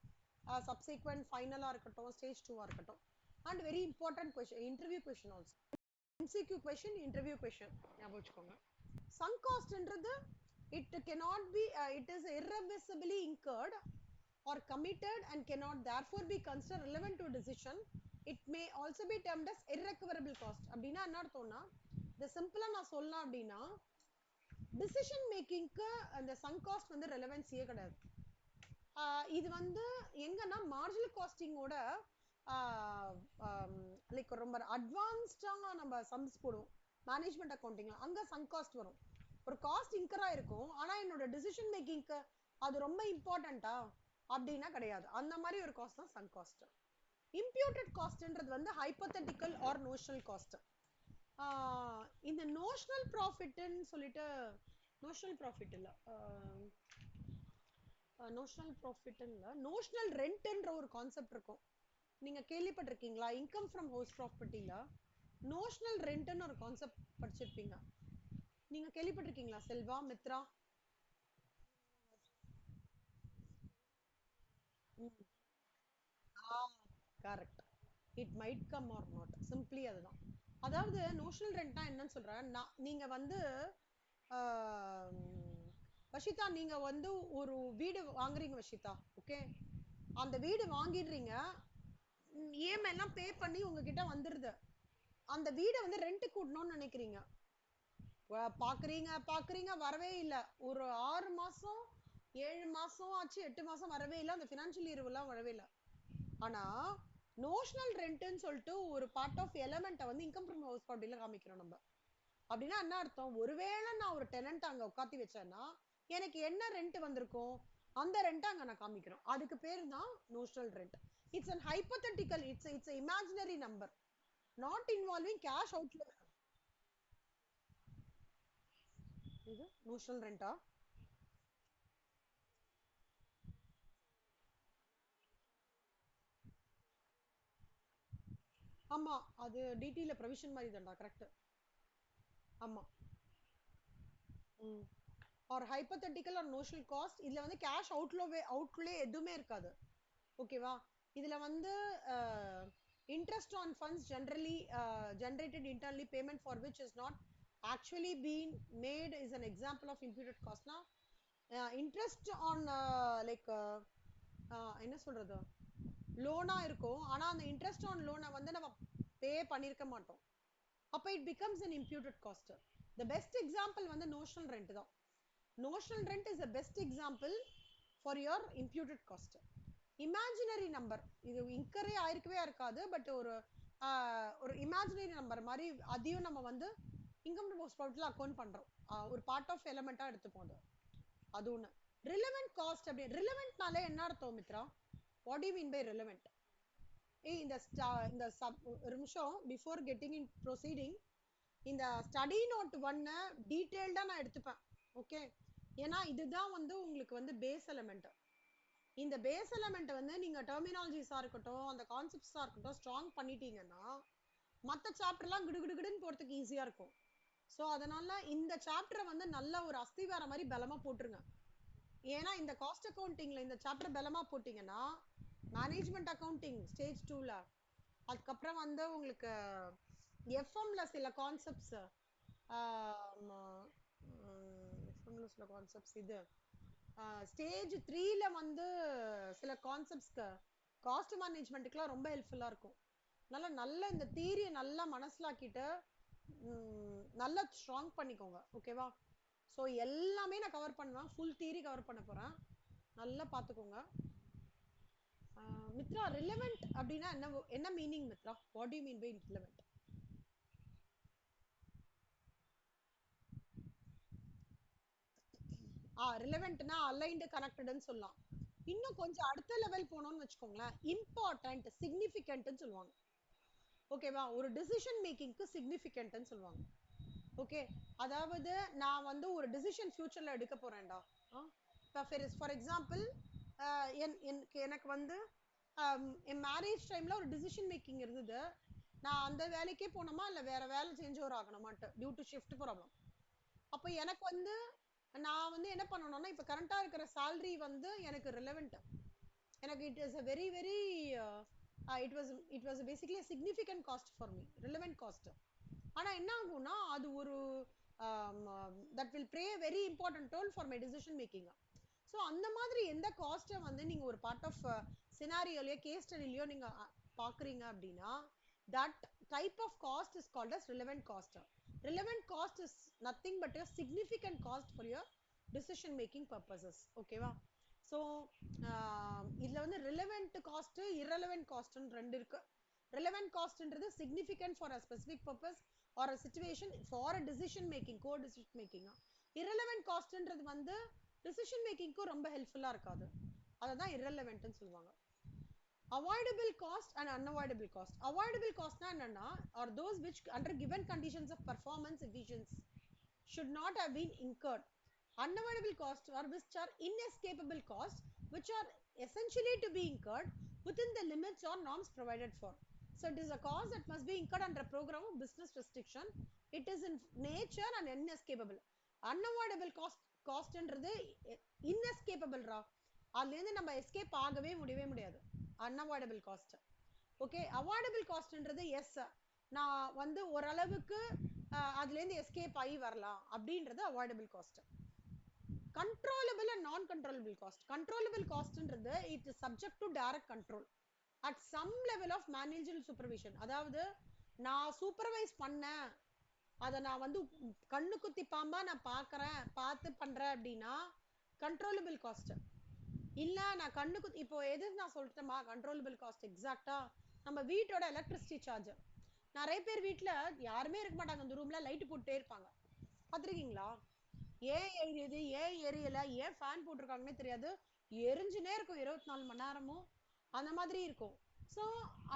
subsequent final ஆ இருக்கட்டும், stage 2 ஆ இருக்கட்டும். And very important question, interview question also. MCQ question, interview question ஞாபகம் வச்சுக்கோங்க. sunk cost என்றது it cannot be it is irreversibly incurred or committed and cannot therefore be considered relevant to decision. It may also be termed as irrecoverable cost. அப்படின்னா என்ன அர்த்தம்னா, இந்த சிம்பிளா நான் சொல்லலாம் அப்படின்னா டிசிஷன் மேக்கிங்க்கு அந்த sunk cost வந்து ரெலவென்சியே கிடையாது. இது வந்து எங்கன்னா மார்ஜினல் காஸ்டிங்கோட லைக் ரொம்ப அட்வான்ஸ்டா நம்ம சம்ஸ் போடுவோம் மேனேஜ்மெண்ட் அக்கௌண்டிங்ல, அங்க sunk cost வரும். ஒரு காஸ்ட் இன்கரா இருக்கும், ஆனா என்னோட டிசிஷன் மேக்கிங்க்கு அது ரொம்ப இம்பார்ட்டண்டா அப்படின்னா கிடையாது. அந்த மாதிரி ஒரு காஸ்ட் தான் sunk cost. இம்ப்யூட்டட் காஸ்ட்ன்றது வந்து ஹைப்போதெட்டிக்கல் ஆர் நோஷனல் காஸ்ட். இந்த நோஷனல் ப்ராஃபிட்னு சொல்லிட்டு நோஷனல் ப்ராஃபிட் இல்ல நோஷனல் ப்ராஃபிட் இல்ல நோஷனல் ரெண்ட்ன்ற ஒரு கான்செப்ட் இருக்கும். நீங்க கேள்விப்பட்டிருக்கீங்களா? இன்கம் ஃப்ரம் ஹவுஸ் ப்ராப்பர்ட்டில நோஷனல் ரெண்ட்னு ஒரு கான்செப்ட் படிச்சிருப்பீங்க. நீங்க கேள்விப்பட்டிருக்கீங்களா Selva, Mithra? Correct. It might come or not, simply அதுதான். அதாவது நோஷனல் ரெண்ட்னா என்னன்னு சொல்றேன். நீங்க வந்து வஷிதா, நீங்க வந்து ஒரு வீடு வாங்குறீங்க வஷிதா, ஓகே? அந்த வீடு வாங்கிடுறீங்க, இஎம்ஐ எல்லாம் பே பண்ணி உங்ககிட்ட வந்துருது. அந்த வீடை வந்து ரெண்ட் கூடணும்னு நினைக்கிறீங்க. பாக்குறீங்க பாக்குறீங்க வரவே இல்லை. ஒரு 6 மாசம் 7 மாசம் ஆச்சு, 8 மாசம் வரவே இல்லை. அந்த பினான்சியல் இயர் எல்லாம் வரவே இல்லை. ஆனா நோஷனல் ரெண்ட்னு சொல்லிட்டு ஒரு பார்ட் ஆஃப் எலமெண்ட்டை வந்து இன்கம் ஃப்ரம் ஹவுஸ் ப்ராப்பர்ட்டில காமிக்கிறோம் நம்ம. அப்படின்னா என்ன அர்த்தம்? ஒருவேளை நான் ஒரு டெனன்ட் அங்க உட்காத்தி வச்சேன்னா எனக்கு என்ன ரெண்ட் வந்திருக்கும், அந்த ரெண்ட் அங்க நான் காமிக்கிறோம். அதுக்கு பேர் தான் notional rent. It's an hypothetical, it's a imaginary number not involving cash outflow. இது நோஷனல் ரெண்டா? ஆமா, அது டிடில ப்ரொவிஷன் மாதிரி தான்டா. கரெக்ட். ஆமா. Or hypothetical or notional cost. இதுல வந்து கேஷ் அவுட்லே எதுவுமே இருக்காது, ஓகேவா? இதுல வந்து interest on funds generally generated internally, payment for which is not actually been made is an example of imputed cost. Now interest on like என்ன சொல்றது, லோனா இருக்கும், ஆனா அந்த இன்ட்ரெஸ்ட் ஆன் லோனை வந்து நம்ம பே பண்ணிருக்க மாட்டோம். அப்ப it becomes an imputed cost. The best example வந்து நோஷனல் ரெண்ட் தான். notional rent is the best example for your imputed cost. Imaginary number இது இன்கரே ஆயிருக்கவே இருக்காது, பட் ஒரு இமேஜினரி நம்பர் மாதிரி அதையும் நம்ம வந்து இன்கம் டேக்ஸ் ப்ராஃபிட்ல அக்கௌண்ட் பண்றோம். ஒரு பார்ட் ஆஃப் எலமெண்டா எடுத்துப்போம். அது ஒண்ணு. ரிலவெண்ட் காஸ்ட் அப்படி ரிலவெண்ட்னாலே என்ன அர்த்தம் Mitra? What do you mean by relevant? இந்த ஒரு நிமிஷம் பிஃபோர் கெட்டிங் இன் ப்ரொசீடிங், இந்த ஸ்டடி நோட் ஒன்னை டீட்டெயில்டா நான் எடுத்துப்பேன். ஓகே, ஏன்னா இதுதான் வந்து உங்களுக்கு வந்து பேஸ் எலமெண்ட். இந்த பேஸ் எலமெண்ட் வந்து நீங்க டெர்மினாலஜிஸா இருக்கட்டும், அந்த கான்செப்ட்ஸா இருக்கட்டும் ஸ்ட்ராங் பண்ணிட்டீங்கன்னா மற்ற சாப்டர்லாம் கிடுகிடுன்னு போறதுக்கு ஈஸியா இருக்கும். ஸோ அதனால இந்த சாப்டரை வந்து நல்ல ஒரு அஸ்திவார மாதிரி பலமா போட்டுருங்க. ஏன்னா இந்த காஸ்ட் அக்கௌண்டிங்ல இந்த சாப்டர் பலமா போட்டீங்கன்னா மேனேஜ்மெண்ட் அக்கௌண்டிங் ஸ்டேஜ் 2ல, அதுக்கப்புறம் வந்து உங்களுக்கு எஃப்எம்ல சில கான்செப்ட்ஸ், எஃப்எம்ல சில கான்செப்ட்ஸ், இது ஸ்டேஜ் 3ல வந்து சில கான்செப்ட்ஸ்க்கு காஸ்ட் மேனேஜ்மெண்ட்டுக்குலாம் ரொம்ப ஹெல்ப்ஃபுல்லா இருக்கும். நல்ல இந்த தியரியை நல்லா மனசிலாக்கிட்டு நல்லா ஸ்ட்ராங் பண்ணிக்கோங்க. ஓகேவா? ஸோ எல்லாமே நான் கவர் பண்ணுவேன், ஃபுல் தியரி கவர் பண்ண போறேன், நல்லா பார்த்துக்கோங்க. மித்ரா, ரிலவெண்ட் அப்படின்னா என்ன meaning Mithra? What do you mean by relevant? ரிலவெண்ட்னா அலைன்டு கனெக்டட்னு சொல்லலாம். இன்னும் கொஞ்சம் அடுத்த லெவல் போனோம்னு வச்சுக்கோங்களேன், இம்பார்ட்டன்ட் சிக்னிஃபிகன்ட்னு சொல்லுவாங்க. ஓகேவா? ஒரு டிசிஷன் மேக்கிங்க்கு சிக்னிஃபிகன்ட்னு சொல்லுவாங்க. ஓகே, அதாவது நான் வந்து ஒரு டிசிஷன் ஃபியூச்சர்ல எடுக்க போறேன்டா. ஃபார் எக்ஸாம்பிள், எனக்கு வந்து என் மேரேஜ் டைம்ல ஒரு டிசிஷன் மேக்கிங் இருந்தது. நான் அந்த வேலைக்கே போனோமா இல்லை வேற வேலை சேஞ்ச் ஓவர் ஆகணுமான்ட்டு டியூ டு ஷிஃப்ட் ப்ராப்ளம். அப்போ எனக்கு வந்து நான் வந்து என்ன பண்ணணும்னா, இப்போ கரண்டா இருக்கிற சேலரி வந்து எனக்கு ரிலவெண்ட். எனக்கு it is a very very it was basically significant cost for me, relevant cost. ஆனா என்ன ஆகும்னா அது ஒரு that will play a very important role for my decision making. So அந்த மாதிரி எந்த காஸ்ட்டை வந்து நீங்க ஒரு பார்ட் ஆஃப் சினாரியோலயோ கேஸ் ஸ்டடிலையோ நீங்க பாக்குறீங்க அப்படின்னா, that type of cost is called as relevant cost. Relevant cost is nothing but a significant cost for your decision making purposes. ஓகேவா? ஸோ இதுல வந்து ரிலவெண்ட் காஸ்ட், irrelevant காஸ்ட்னு ரெண்டு இருக்கு. relevant காஸ்ட்ன்றது significant for a specific purpose or a situation for a decision making, co decision making. irrelevant காஸ்ட்ன்றது வந்து decision makingக்கு ரொம்ப ஹெல்ப்ஃபுல்லா இருக்காது, அததான் irrelevant ன்னு சொல்லுவாங்க. avoidable cost and unavoidable cost. avoidable cost னா என்னன்னா, are those which under given conditions of performance efficiency should not have been incurred. Unavoidable costs are which are inescapable costs which are essentially to be incurred within the limits or norms provided for. So it is a cost that must be incurred under a program of business restriction. It is in nature and inescapable. Unavoidable காஸ்ட்ன்றது inescapable ரா, அதுலேருந்து நம்ம escape ஆகவே முடியாது. unavoidable cost. Okay, avoidable காஸ்ட்ன்றது yes, நான் வந்து ஓரளவுக்கு அதுலேருந்து escape ஆகி வரலாம் அப்படின்றது avoidable cost. Controllable and non controllable cost. Controllable காஸ்ட்ன்றது it is subject to direct control at some level of managerial supervision. அதாவது நான் சூப்பர்வைஸ் பண்ணேன், அதை நான் வந்து கண்ணு குத்தி பாம்பா நான் பார்த்து பண்றேன் அப்படின்னா கண்ட்ரோலபிள் காஸ்ட். இல்ல நான் கண்ணு குத்தி, இப்போ எது நான் சொல்லிட்டேமா கண்ட்ரோலபிள் காஸ்ட் எக்ஸாக்டா நம்ம வீட்டோட எலக்ட்ரிசிட்டி சார்ஜ். நிறைய பேர் வீட்டுல யாருமே இருக்க மாட்டாங்க, அந்த ரூம்ல லைட் போட்டுட்டே இருப்பாங்க, பார்த்துருக்கீங்களா? ஏன் எரியுது, ஏன் எரியல, ஏன் ஃபேன் போட்டிருக்காங்கன்னே தெரியாது, எரிஞ்சுனே இருக்கும் 24 மணி நேரமும், அந்த மாதிரி இருக்கும். ஸோ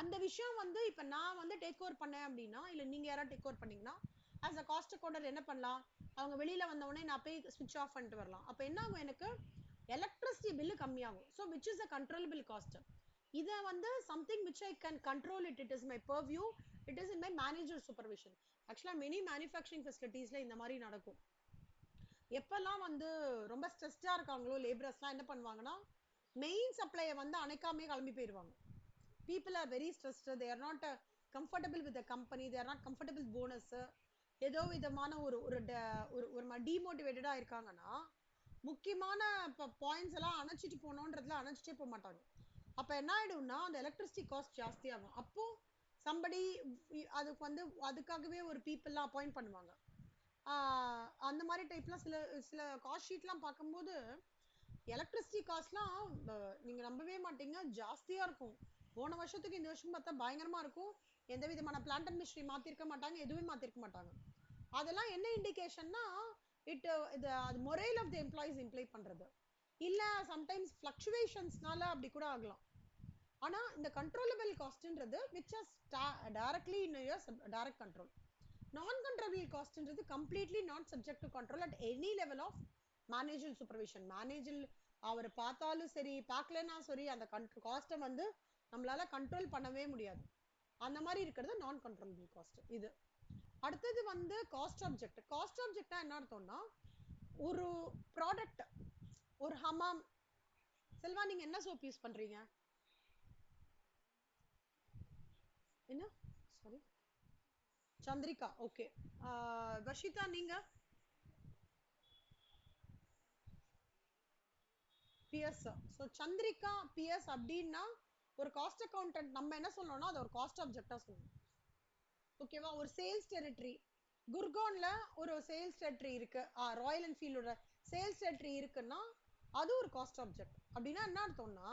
அந்த விஷயம் வந்து இப்போ நான் வந்து டேக் ஓவர் பண்ணேன் அப்படின்னா, இல்லை நீங்க யாராவது டேக் ஓவர் பண்ணீங்கன்னா, ஆஸ் அ காஸ்ட் அக்கௌண்டர் என்ன பண்ணலாம், அவங்க வெளியில வந்த உடனே நான் போய் ஸ்விட்ச் ஆஃப் பண்ணிட்டு வரலாம். அப்போ என்ன ஆகும், எனக்கு எலக்ட்ரிசிட்டி பில்லு கம்மியாகும். So which is a controllable cost. இதை வந்து something which I can control it, it is my purview, it is in my manager supervision. ஆக்சுவலா மெனி மேனுஃபேக்சரிங் ஃபெசிலிட்டிஸ்ல இந்த மாதிரி நடக்கும். எப்பெல்லாம் வந்து ரொம்ப ஸ்ட்ரெஸ்டா இருக்காங்களோ லேபரர்ஸ்லாம் என்ன பண்ணுவாங்கன்னா, மெயின் சப்ளையை வந்து அணைக்காமே கிளம்பி போயிடுவாங்க. people are very stressed, they are not comfortable with the company, they are not comfortable with bonus, ஏதோ விதமான ஒரு டிமோட்டிவேட்டடா இருக்காங்கன்னா முக்கியமான பாயிண்ட்ஸ் எல்லாம் அணைச்சிட்டு போனோன்றதுல அணைச்சிட்டே போக மாட்டாங்க. அப்ப என்ன ஆயிடும்னா அந்த எலக்ட்ரிசிட்டி காஸ்ட் ஜாஸ்தி ஆகும். அப்போ சம்படி அதுக்கு வந்து அதுக்காகவே ஒரு பீப்புள்லாம் அப்பாயிண்ட் பண்ணுவாங்க. அந்த மாதிரி டைப்லாம் சில சில காஸ்ட் ஷீட்லாம் பார்க்கும்போது எலக்ட்ரிசிட்டி காஸ்ட்லாம் நீங்க நம்பவே மாட்டீங்க, ஜாஸ்தியா இருக்கும். போன வருஷத்துக்கு இந்த வருஷம் பார்த்தா பயங்கரமா இருக்கும். எந்த விதமான பிளான்ட் அண்ட் மிஷினரி மாத்திருக்க மாட்டாங்க, எதுவுமே மாத்திருக்க மாட்டாங்க. அதெல்லாம் என்ன இண்டிகேஷன்னா இட் அது morale of the employees imply பண்றது. இல்ல சம்டைம்ஸ் ஃபிளக்சுவேஷன்ஸ்னால அப்படி கூட ஆகலாம். ஆனா இந்த கண்ட்ரோலபிள் காஸ்ட்ன்றது which is directly in your direct control. Non controllable காஸ்ட்ன்றது completely not subject to control at any level of managerial supervision. Managerial அவர் பார்த்தாலும் சரி பார்க்கலன்னா சரி அந்த காஸ்ட்டை வந்து நம்மளால கண்ட்ரோல் பண்ணவே முடியாது. அந்த மாதிரி இருக்கிறது நான் கண்ட்ரோலபிள் காஸ்ட். இது அடுத்தது வந்து காஸ்ட் ஆப்ஜெக்ட். காஸ்ட் ஆப்ஜெக்ட்னா என்ன அர்த்தம்னா ஒரு ப்ராடக்ட், ஒரு ஹமாம். செல்வா நீங்க என்ன சோப் யூஸ் பண்றீங்க? என்ன சாரி? சந்திரிகா. ஓகே. வர்ஷிதா நீங்க? பிஎஸ். ஸோ சந்திரிகா பிஎஸ் அப்படின்னா ஒரு காஸ்ட் அக்கௌண்டன்ட் நம்ம என்ன சொல்லணும்னா அது ஒரு காஸ்ட் ஆப்ஜெக்டா சொல்லணும். ஓகேவா? ஒரு சேல்ஸ் டெரிட்டரி குர்கான்ல ஒரு சேல்ஸ் டெரிட்டரி இருக்கு, ராயல் என்ஃபீல்டோட சேல்ஸ் டெரிட்டரி இருக்குன்னா அது ஒரு காஸ்ட் ஆப்ஜெக்ட். அப்படின்னா என்ன அர்த்தம்னா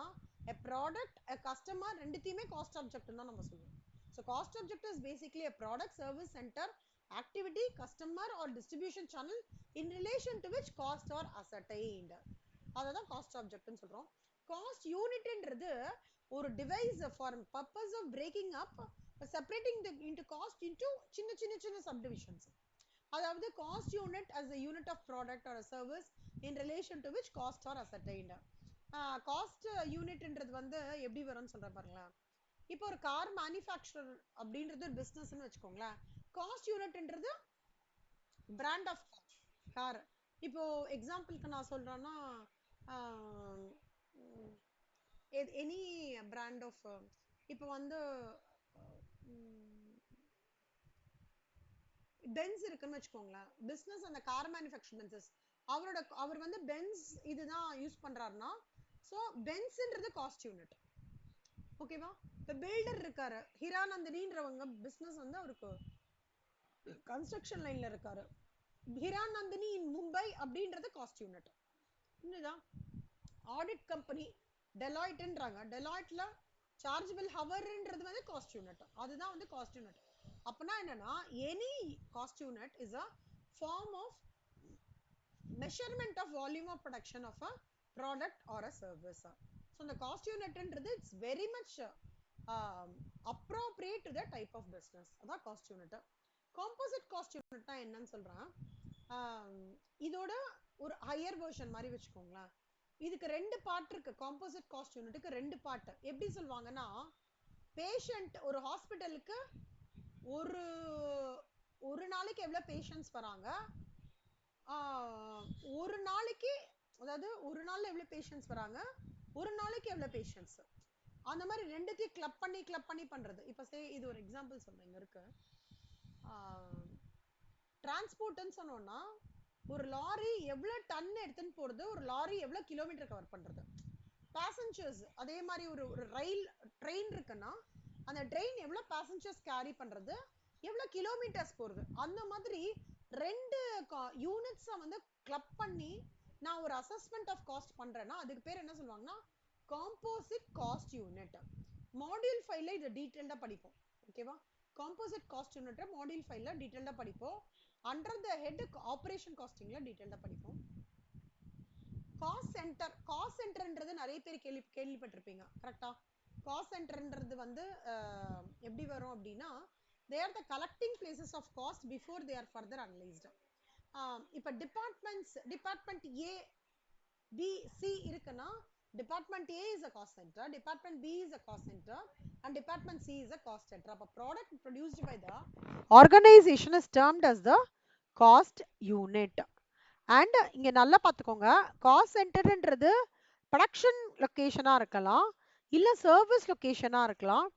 a product a customer ரெண்டுத்தையுமே காஸ்ட் ஆப்ஜெக்ட் தான் நம்ம சொல்லுவோம். So cost object is basically a product service center activity customer or distribution channel in relation to which cost are ascertained. அததான் காஸ்ட் ஆப்ஜெக்ட்னு சொல்றோம். காஸ்ட் யூனிட்ன்றது ஒரு device for purpose of breaking up separating into cost into சின்ன சின்ன சின்ன subdivisions. அதாவது cost unit as a unit of product or a service in relation to which cost are ascertained. Cost யூனிட்ன்றது வந்து எப்படி வரும்னு சொல்ற பாருங்களேன். இப்போ ஒரு கார் மேனுஃபேக்சரர் அப்படின்றது ஒரு பிசினஸ்னு வச்சுக்கோங்களேன். காஸ்ட் யூனிட்ன்றது பிராண்ட் ஆஃப் கார். இப்போ எக்ஸாம்பிளுக்கு நான் சொல்றேன்னா எனி பிராண்ட் ஆஃப், இப்போ வந்து பென்ஸ் இருக்குன்னு வச்சுக்கோங்களேன். பிசினஸ் அந்த கார் மேனுஃபேக்சர் பென்சஸ் அவர் வந்து பென்ஸ் இதுதான் யூஸ் பண்றாருன்னா ஸோ பென்ஸ்ன்றது காஸ்ட் யூனிட். ஓகேவா? இப்போ பில்டர் இருக்காரு ஹிரானந்தினின்றவங்க, பிசினஸ் வந்து அவருக்கு கன்ஸ்ட்ரக்ஷன் லைன்ல இருக்காரு. ஹிரானந்தினி இன் மும்பை அப்படின்றது காஸ்ட் யூனிட். புரியுதா? ஆடிட் கம்பெனி டெலாய்ட்ன்றாங்க, டெலாய்ட்ல சார்ஜபிள் ஹவர்ன்றது வந்து காஸ்ட் யூனிட். அதுதான் வந்து காஸ்ட் யூனிட். அப்பனா என்னன்னா any cost unit is a form of measurement of volume of production of a product or a service. So the cost unitன்றது it's very much appropriate to the type of business. அதான் cost unit. Composite cost யூனிட்னா என்னன்னு சொல்றேன். இதோட ஒரு higher version மாதிரி வச்சுக்கோங்களேன். இதுக்கு ரெண்டு part இருக்கு. காம்போசிட் காஸ்ட் யூனிட்டுக்கு ரெண்டு பார்ட். எப்படி சொல்லுவாங்கன்னா பேஷண்ட் ஒரு ஹாஸ்பிட்டலுக்கு ஒரு ஒரு நாளைக்கு எவ்வளவு பேஷண்ட்ஸ் வராங்க, ஒரு நாளைக்கு அதாவது ஒரு நாள்ல எவ்வளவு பேஷண்ட்ஸ் வராங்க, ஒரு நாளைக்கு எவ்வளவு பேஷண்ட்ஸ், அந்த மாதிரி ரெண்டுத்தையும் கிளப் பண்ணி பண்றது. இப்ப இது ஒரு எக்ஸாம்பிள் சொல்றேன். இங்க இருக்கு டிரான்ஸ்போர்ட்னு சொன்னோம்னா ஒரு லாரி எவ்வளவு டன் எடுத்துன்னு போறது, ஒரு லாரி எவ்வளவு கிலோமீட்டர் கவர் பண்றது. பேசஞ்சர்ஸ் அதே மாதிரி ஒரு ஒரு ரயில் ட்ரெயின் இருக்குன்னா அந்த ட்ரெயின் எவ்வளவு பேசஞ்சர்ஸ் கேரி பண்றது, எவ்வளவு கிலோமீட்டர்ஸ் போறது. அந்த மாதிரி ரெண்டு யூனிட்ஸை வந்து கிளப் பண்ணி நான் ஒரு அசஸ்மெண்ட் ஆஃப் காஸ்ட் பண்றேன்னா அதுக்கு பேர் என்ன சொல்லுவாங்கன்னா காம்போசிட் காஸ்ட் யூனிட். மாடியூல் 5ல இதை டீடைல்டா படிப்போம். ஓகேவா? காம்போசிட் காஸ்ட் யூனிட் மாடியூல் 5ல டீடைல்டா படிப்போம். அண்டர் த ஹெட் ஆபரேஷன் காஸ்டிங்ல டீடைல்டா படிப்போம். காஸ்ட் சென்டர், காஸ்ட் சென்டர்ன்றது நிறைய பேர் கேள்விப்பட்டிருப்பீங்க. கரெக்டா? காஸ்ட் சென்டர்ன்றது வந்து எப்படி வரும் அப்படின்னா they are the collecting places of cost before they are further analyzed. இப்ப டிபார்ட்மெண்ட் ஏ பி சி இருக்குன்னா department A is a cost center, department B is a cost center and department C is a cost center. அப்ப product produced by the organization is termed as the cost unit. And இங்க நல்லா பார்த்துக்கோங்க, cost சென்டர்ன்றது production லொக்கேஷனா இருக்கலாம், இல்ல service லொக்கேஷனா இருக்கலாம்,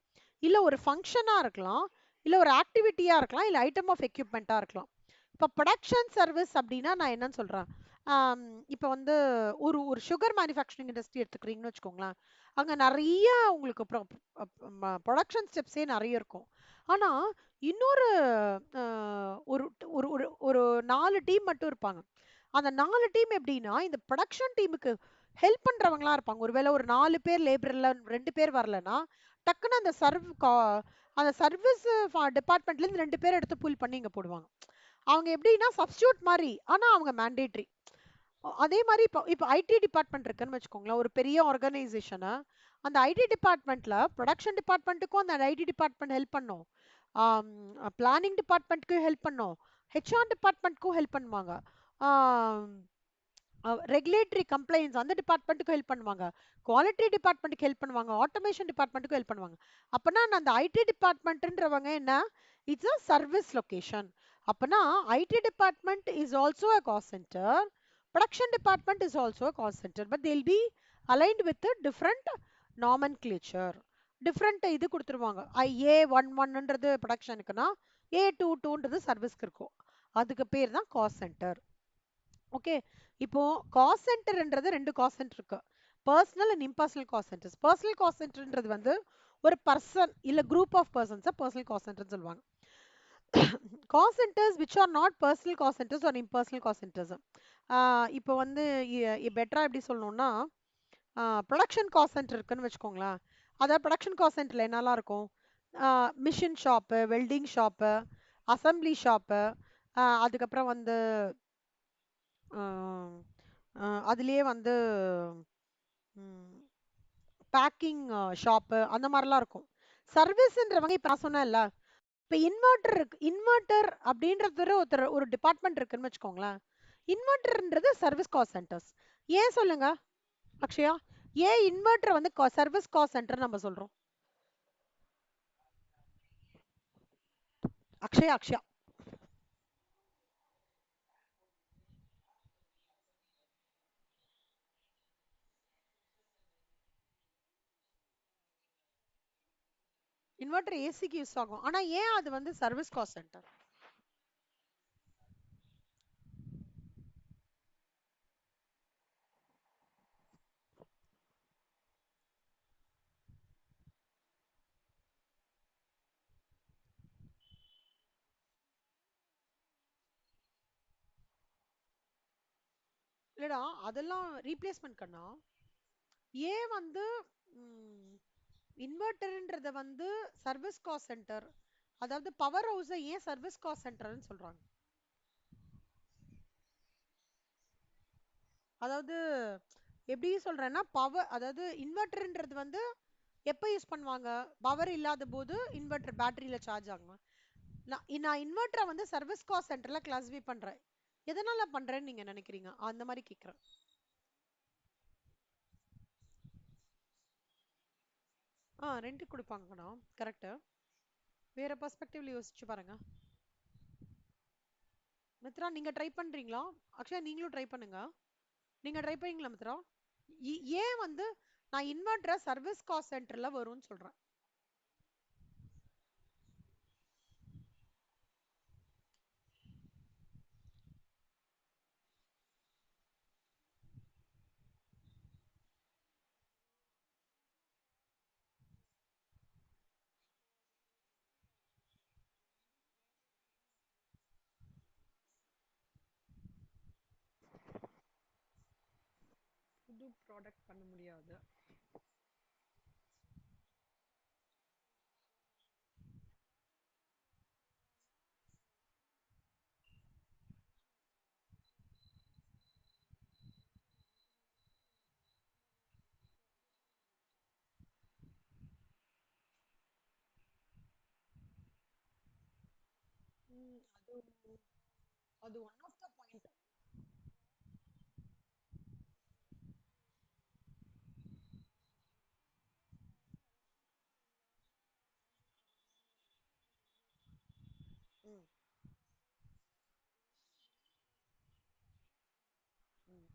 இல்ல ஒரு ஃபங்க்ஷனா இருக்கலாம், இல்ல ஒரு ஆக்டிவிட்டியா இருக்கலாம், இல்ல ஐட்டம் ஆஃப் எக்யூப்மெண்ட்டா இருக்கலாம். இப்போ ப்ரொடக்ஷன் சர்வீஸ் அப்படின்னா நான் என்னன்னு சொல்றேன். இப்போ வந்து ஒரு ஒரு சுகர் மேனுஃபேக்சரிங் இண்டஸ்ட்ரி எடுத்துக்கிறீங்கன்னு வச்சுக்கோங்களேன். அங்க நிறைய உங்களுக்கு ப்ரொடக்ஷன் ஸ்டெப்ஸே நிறைய இருக்கும். ஆனா இன்னொரு ஒரு ஒரு ஒரு 4 டீம் மட்டும் இருப்பாங்க. அந்த 4 டீம் எப்படின்னா இந்த ப்ரொடக்ஷன் டீமுக்கு ஹெல்ப் பண்றவங்களா இருப்பாங்க. ஒருவேளை ஒரு 4 பேர் லேபர்ல 2 பேர் வரலன்னா டக்குன்னு அந்த சர்வீஸ் டிபார்ட்மெண்ட்ல இருந்து 2 பேர் எடுத்து புல் பண்ணி இங்க போடுவாங்க. அவங்க எப்படின்னா சப்ஸ்டியூட் மாதிரி, ஆனா அவங்க மேண்டேட்டரி. அதே மாதிரி இப்போ ஐடி டிபார்ட்மெண்ட் இருக்குன்னு வச்சுக்கோங்களேன், ஒரு பெரிய ஆர்கனைசேஷனை அந்த ஐடி டிபார்ட்மெண்ட்ல ப்ரொடக்ஷன் டிபார்ட்மெண்ட்டுக்கும் அந்த ஐடி டிபார்ட்மெண்ட் ஹெல்ப் பண்ணும், பிளானிங் டிபார்ட்மெண்ட்க்கும் ஹெல்ப் பண்ணும், ஹெச்ஆர் டிபார்ட்மெண்ட்க்கும் ஹெல்ப் பண்ணுவாங்க, ரெகுலேட்டரி கம்ப்ளைண்ட்ஸ் அந்த டிபார்ட்மெண்ட்டுக்கு ஹெல்ப் பண்ணுவாங்க, குவாலிட்டி டிபார்ட்மெண்ட்டுக்கு ஹெல்ப் பண்ணுவாங்க, ஆட்டோமேஷன் டிபார்ட்மெண்ட்டுக்கு ஹெல்ப் பண்ணுவாங்க. அப்பனா அந்த ஐடி டிபார்ட்மெண்ட்ன்றவங்க என்ன, இட்ஸ் அ சர்வீஸ் லொகேஷன். அப்பனா IT department is also a cost centre, production department is also a cost centre, but they'll be aligned with a different nomenclature. Different இது கொடுத்துருவாங்க. A11ன்றது ப்ரொடக்ஷனுக்குன்னா A22ன்றது சர்வீஸ்க்கு இருக்கும். அதுக்கு பேர் தான் காஸ்ட் சென்டர். ஓகே, இப்போ cost சென்டர்ன்றது 2 cost centre இருக்கு, personal and impersonal cost centres. Personal cost சென்டர்ன்றது வந்து ஒரு பர்சன் இல்ல குரூப் ஆஃப் பர்சன்ஸை பர்சனல் காஸ்ட் சென்டர்னு சொல்லுவாங்க. Cost centres which are not personal cost centres are impersonal cost centres. இப்போ வந்து பெட்டரா எப்படி சொல்லணும்னா, ப்ரொடக்ஷன் காஸ்ட் சென்டர் இருக்குன்னு வச்சுக்கோங்களேன். அதாவது ப்ரொடக்ஷன் காஸ்ட் சென்டர்ல என்னெல்லாம் இருக்கும், machine shop, welding shop, assembly shop, அதுக்கப்புறம் வந்து அதுலயே வந்து பேக்கிங் ஷாப்பு அந்த மாதிரிலாம் இருக்கும். சர்வீஸ்ன்றவங்க இப்போ நான் சொன்னேன்ல, இப்போ இன்வெர்டர் இருக்கு, இன்வெர்டர் அப்படின்றது ஒரு டிபார்ட்மெண்ட் இருக்குன்னு வச்சுக்கோங்களேன். இன்வெர்டர்ன்றது சர்வீஸ் காஸ்ட் சென்டர்ஸ். ஏன் சொல்லுங்க அக்ஷயா, ஏன் இன்வெர்டர் வந்து சர்வீஸ் காஸ்ட் சென்டர் நம்ம சொல்றோம்? அக்ஷயா அக்ஷயா இன்வெர்டர் ஏசிக்கு யூஸ் ஆகும், ஆனா ஏன் அது வந்து சர்வீஸ் காஸ்ட் சென்டர்? இல்லடா, அதெல்லாம் ரீப்ளேஸ்மெண்ட் கண்ணா. ஏன் வந்து இன்வெர்டர்ன்றத வந்து சர்வீஸ் காஸ்ட் சென்டர், அதாவது பவர் ஹவுஸை ஏன் சர்வீஸ் காஸ்ட் சென்டர்னு சொல்றாங்க? அதாவது எப்படி சொல்றேன்னா, பவர் அதாவது இன்வெர்டர்ன்றது வந்து எப்போ யூஸ் பண்ணுவாங்க, பவர் இல்லாத போது இன்வெர்டர் பேட்டரியில சார்ஜ் ஆகுமா. நான் இன்வெர்டரை வந்து சர்வீஸ் காஸ்ட் சென்டர்ல கிளாஸிஃபை பண்றேன். எதனால பண்றேன்னு நீங்க நினைக்கிறீங்க, அந்த மாதிரி கேக்குறேன். ரெண்ட் கொடுப்பாங்கண்ணா, கரெக்ட். வேற பெர்ஸ்பெக்டிவ்ல யோசிச்சு பாருங்க. மித்ரா நீங்க ட்ரை பண்றீங்களா? அக்ஷயா நீங்களும் ட்ரை பண்ணுங்க. நீங்க ட்ரை பண்ணீங்களா மித்ரா? ஏன் வந்து நான் இன்வெர்டரை சர்வீஸ் காஸ்ட் சென்டர்ல வரும்னு சொல்றேன்? புது ப்ராடக்ட் பண்ண முடியாது. அது அது one of the point.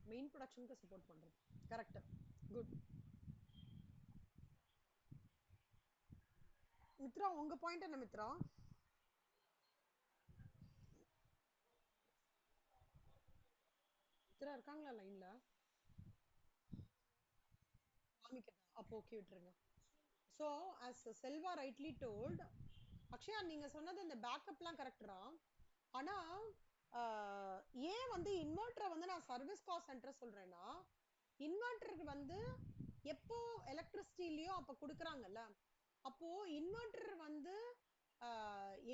Main ப்ரொடக்ஷனுக்கு சப்போர்ட் பண்றது. கரெக்ட். குட். மித்ரா உங்க பாயிண்ட் என்ன மித்ரா? மித்ரா இருக்காங்களா லைன்ல? காமிக்கிறேன் அப்போ ஓகே விட்டுருங்க. So as Selva rightly told, Akshaya நீங்க சொன்னது இந்த பேக்கப்லாம் கரெக்டா, ஆனா ஆஹ் ஏன் வந்து இன்வெர்டரை வந்து நான் சர்வீஸ் காஸ்ட் சென்டர் சொல்றேன்னா, இன்வெர்டருக்கு வந்து எப்போ எலக்ட்ரிசிட்டிலயோ அப்ப கொடுக்குறாங்கல்ல, அப்போ இன்வெர்டர் வந்து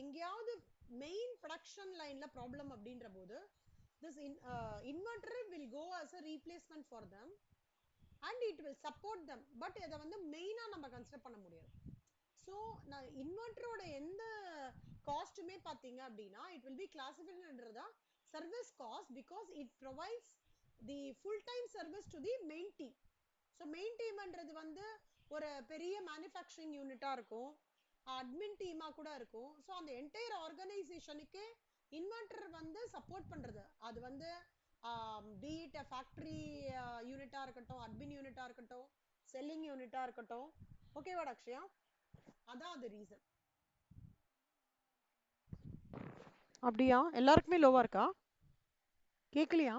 எங்கேயாவது மெயின் ப்ரொடக்ஷன் லைன்ல ப்ராப்ளம் அப்படின்ற போது this inverter will go as a replacement for them and it will support them, but இதை வந்து மெயினா நம்ம கன்சிடர் பண்ண முடியாது. ஸோ நான் இன்வெர்டரோட எந்த காஸ்ட்டுமே பார்த்தீங்க அப்படின்னா இட் வில் பி கிளாசிஃபைட்ன்றதா service cost, because it provides the full time service to the main team. So main டீம்ன்றது வந்து ஒரு பெரிய மேனுஃபேக்சரிங் யூனிட்டா இருக்கும், அட்மின் டீமா கூட இருக்கும். ஸோ அந்த என்டையர் ஆர்கனைசேஷனுக்கு இன்வெர்டர் வந்து சப்போர்ட் பண்றது. அது வந்து பீட் ஃபேக்டரி யூனிட்டா இருக்கட்டும், அட்மின் யூனிட்டா இருக்கட்டும், செல்லிங் யூனிட்டா இருக்கட்டும். ஓகேவா அக்ஷயா? அதான் அது ரீசன். அப்படியா? எல்லாருக்குமே லோவா இருக்கா? கேட்கலையா?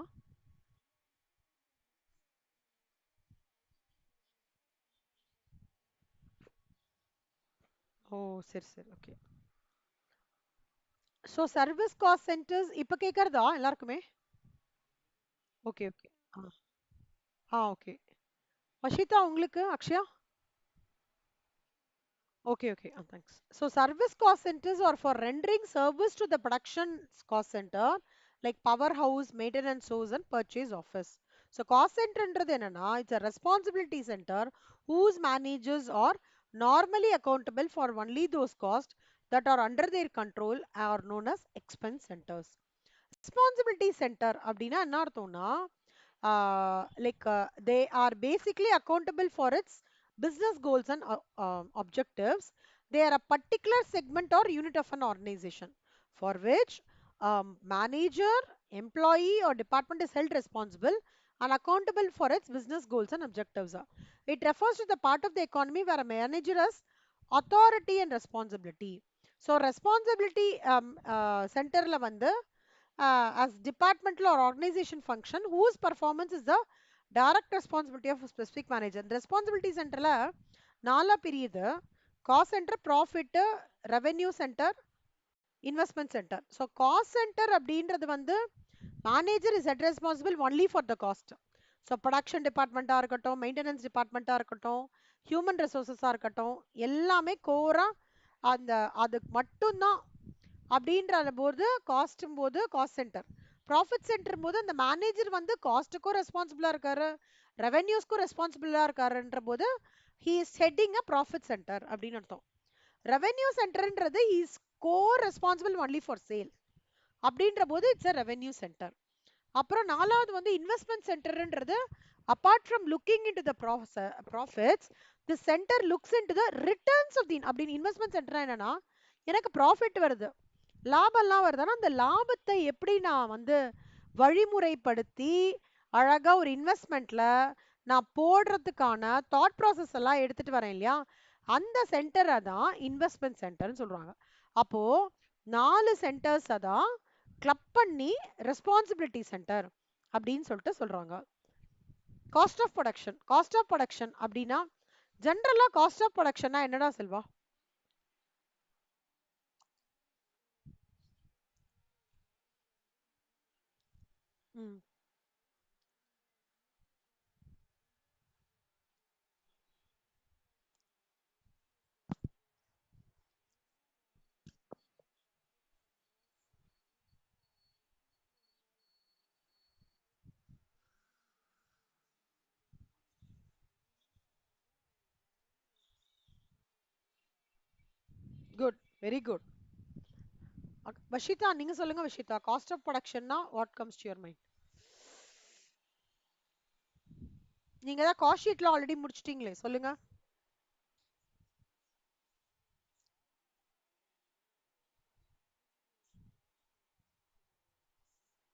ஓ, சரி சரி, okay. So service cost centres இப்போ கேட்கறதா எல்லாருக்குமே? Okay okay. ஆ ஆ ஓகே. வஷிதா உங்களுக்கு? Akshaya? Okay, okay. Thanks. So service cost centers are for rendering service to the production cost center, like powerhouse, maintenance source, and purchase office. So cost center என்றது என்னன்னா, it's a responsibility center whose managers are normally accountable for only those costs that are under their control are known as expense centers. Responsibility center அப்படின்னா என்ன அர்த்தம்னா, they are basically accountable for its business goals and objectives. They are a particular segment or unit of an organization for which manager, employee, or department is held responsible and accountable for its business goals and objectives. It refers to the part of the economy where a manager has authority and responsibility. So responsibility center la வந்து as departmental or organization function whose performance is the direct responsibility of a specific manager. The responsibility center la நாலா பிரியுது: cost centre, profit, revenue centre, investment centre. So cost centre அப்படின்றது வந்து manager is head responsible only for the cost. So production டிபார்ட்மெண்ட்டாக இருக்கட்டும், maintenance டிபார்ட்மெண்ட்டாக இருக்கட்டும், human ரிசோர்ஸஸாக இருக்கட்டும், எல்லாமே கோரா அந்த அதுக்கு மட்டும்தான் அப்படின்ற போது காஸ்ட்டும் போது காஸ்ட் சென்டர். ப்ராஃபிட் சென்டர் போது அந்த மேனேஜர் வந்து காஸ்ட்டுக்கும் ரெஸ்பான்சிபிளா இருக்காரு, ரெவென்யூஸ்க்கும் ரெஸ்பான்சிபிளா இருக்காருன்ற போது he is heading a profit centre அப்படின்னு அர்த்தம். ரெவென்யூ சென்டர்ன்றது is core responsible only for sale அப்படின்ற போது இட்ஸ் அ ரெவென்யூ சென்டர். அப்புறம் நாலாவது வந்து இன்வெஸ்ட்மெண்ட் சென்டர்ன்றது apart from looking into the profits, the centre looks into the returns of the அப்படின்னு. இன்வெஸ்ட்மெண்ட் சென்டர் என்னன்னா, எனக்கு ப்ராஃபிட் வருது, லாபம்லாம் வருதுன்னா அந்த லாபத்தை எப்படி நான் வந்து வழிமுறைப்படுத்தி அழகா ஒரு இன்வெஸ்ட்மெண்ட்ல நான் போடுறதுக்கான தாட் ப்ராசஸ் எல்லாம் எடுத்துட்டு வரேன் இல்லையா, அந்த சென்டரை தான் இன்வெஸ்ட்மெண்ட் சென்டர்னு சொல்றாங்க. அப்போ 4 சென்டர்ஸை தான் கிளப் பண்ணி ரெஸ்பான்சிபிலிட்டி சென்டர் அப்படின்னு சொல்லிட்டு சொல்றாங்க. Cost of production. Cost of production அப்படின்னா ஜென்ரலா காஸ்ட் ஆஃப் ப்ரொடக்ஷன்னா என்னடா செல்வா? ம், குட், வெரி குட். வஷிதா நீங்க சொல்லுங்க. வஷிதா, காஸ்ட் ஆஃப் ப்ரொடக்ஷன்னா what comes to your mind? நீங்க தான் காஸ்ட் ஷீட்ல ஆல்ரெடி முடிச்சிட்டீங்களே, சொல்லுங்க.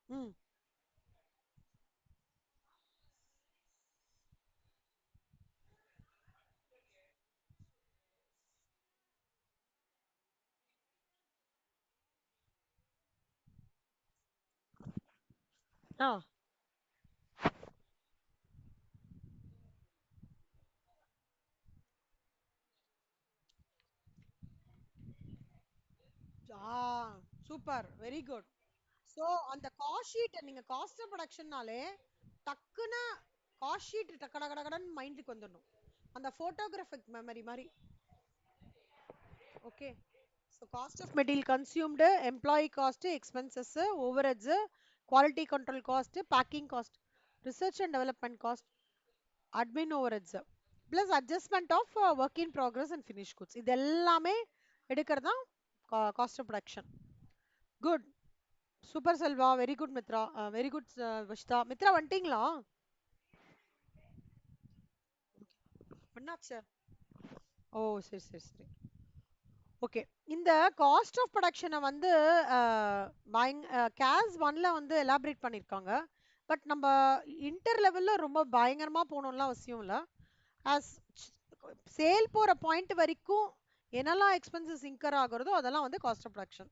ம். ஆ ஆ சூப்பர், வெரி குட். சோ அந்த காஸ்ட் ஷீட் நீங்க காஸ்ட் ஆஃப் ப்ரொடக்ஷன்னாலே டக்குன்னு காஸ்ட் ஷீட் டக்கட கடன்னு மைண்டுக்கு வந்துடணும். அந்த போட்டோகிராஃபிக் மெமரி மாதிரி. Okay. So cost of material consumed, employee cost, expenses, overheads, quality control cost, packing cost, research and development cost, admin overheads, plus adjustment of work in progress and finish goods, இது எல்லாமே எடுக்கிறது தான் cost of production. Good. Super Selva, very good Mithra, very good Vashitha. Mithra வந்துட்டீங்களா? என்னாச்சு? ஓ சரி சரி சரி. Okay. இந்த காஸ்ட் ஆஃப் ப்ரொடக்ஷனை வந்து கேஸ் ஒன்ல வந்து எலாபரேட் பண்ணியிருக்காங்க. பட் நம்ம இன்டர் லெவலில் ரொம்ப பயங்கரமாக போகணும்லாம் அவசியம் இல்லை. ஆஸ் சேல் போகிற பாயிண்ட் வரைக்கும் என்னெல்லாம் எக்ஸ்பென்சஸ் இன்கர் ஆகுறதோ அதெல்லாம் வந்து cost of production.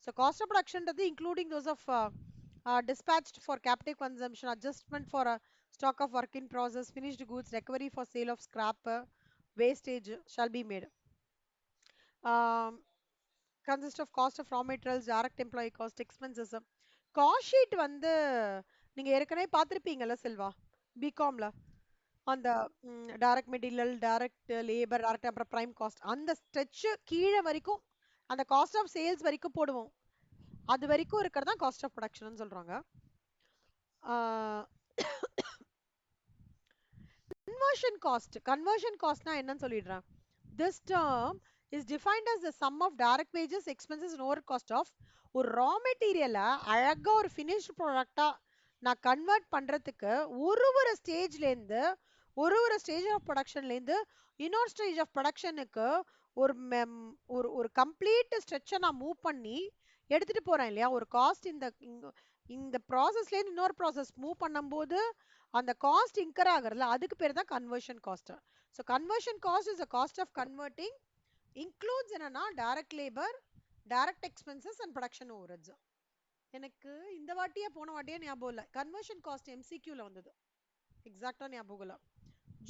So cost of ப்ரொடக்ஷன்றது including those of dispatched for captive consumption, adjustment for a stock of work in process, finished goods, recovery for sale of scrap, wastage shall be made. Um, consist of cost of raw materials, direct employee cost, expenses. Cost sheet வந்து நீங்க ஏற்கனவே பார்த்துருப்பீங்கல்ல செல்வா, பிகாம்ல. அந்த direct material, direct labour, direct அப்புறம் prime cost, அந்த stretch கீழே வரைக்கும் அந்த cost of sales வரைக்கும் போடுவோம். அது வரைக்கும் இருக்கிறது தான் காஸ்ட் ஆஃப் ப்ரொடக்ஷன் சொல்றாங்க. கன்வர்ஷன் காஸ்ட்னா என்னன்னு சொல்லிடுறேன். This term is defined as the sum of direct wages, expenses and overhead cost of ஒரு ரா மெட்டீரியலை அழகா ஒரு ஃபினிஷ்ட் ப்ராடக்டா நான் கன்வெர்ட் பண்றதுக்கு ஒரு ஸ்டேஜ்லேருந்து ஒரு ஸ்டேஜ் ஆஃப் ப்ரொடக்ஷன்லேருந்து இன்னொரு ஸ்டேஜ் ஆஃப் ப்ரொடக்ஷனுக்கு ஒரு ஒரு ஒரு கம்ப்ளீட் ஸ்ட்ரெச்சை நான் மூவ் பண்ணி எடுத்துட்டு போறேன் இல்லையா. ஒரு காஸ்ட் இந்த ப்ராசஸ்லேருந்து இன்னொரு ப்ராசஸ் மூவ் பண்ணும்போது அந்த காஸ்ட் இன்கர் ஆகுறதுல அதுக்கு பேர் தான் conversion cost. So conversion cost is the cost of converting, includes என்னன்னா direct labour, direct expenses and production overheads. எனக்கு இந்த வாட்டியே போன வாட்டியே ஞாபகம் இல்லை. கன்வர்ஷன் காஸ்ட் எம்சிக்யூல வந்தது, எக்ஸாக்டா ஞாபகம் இல்லை.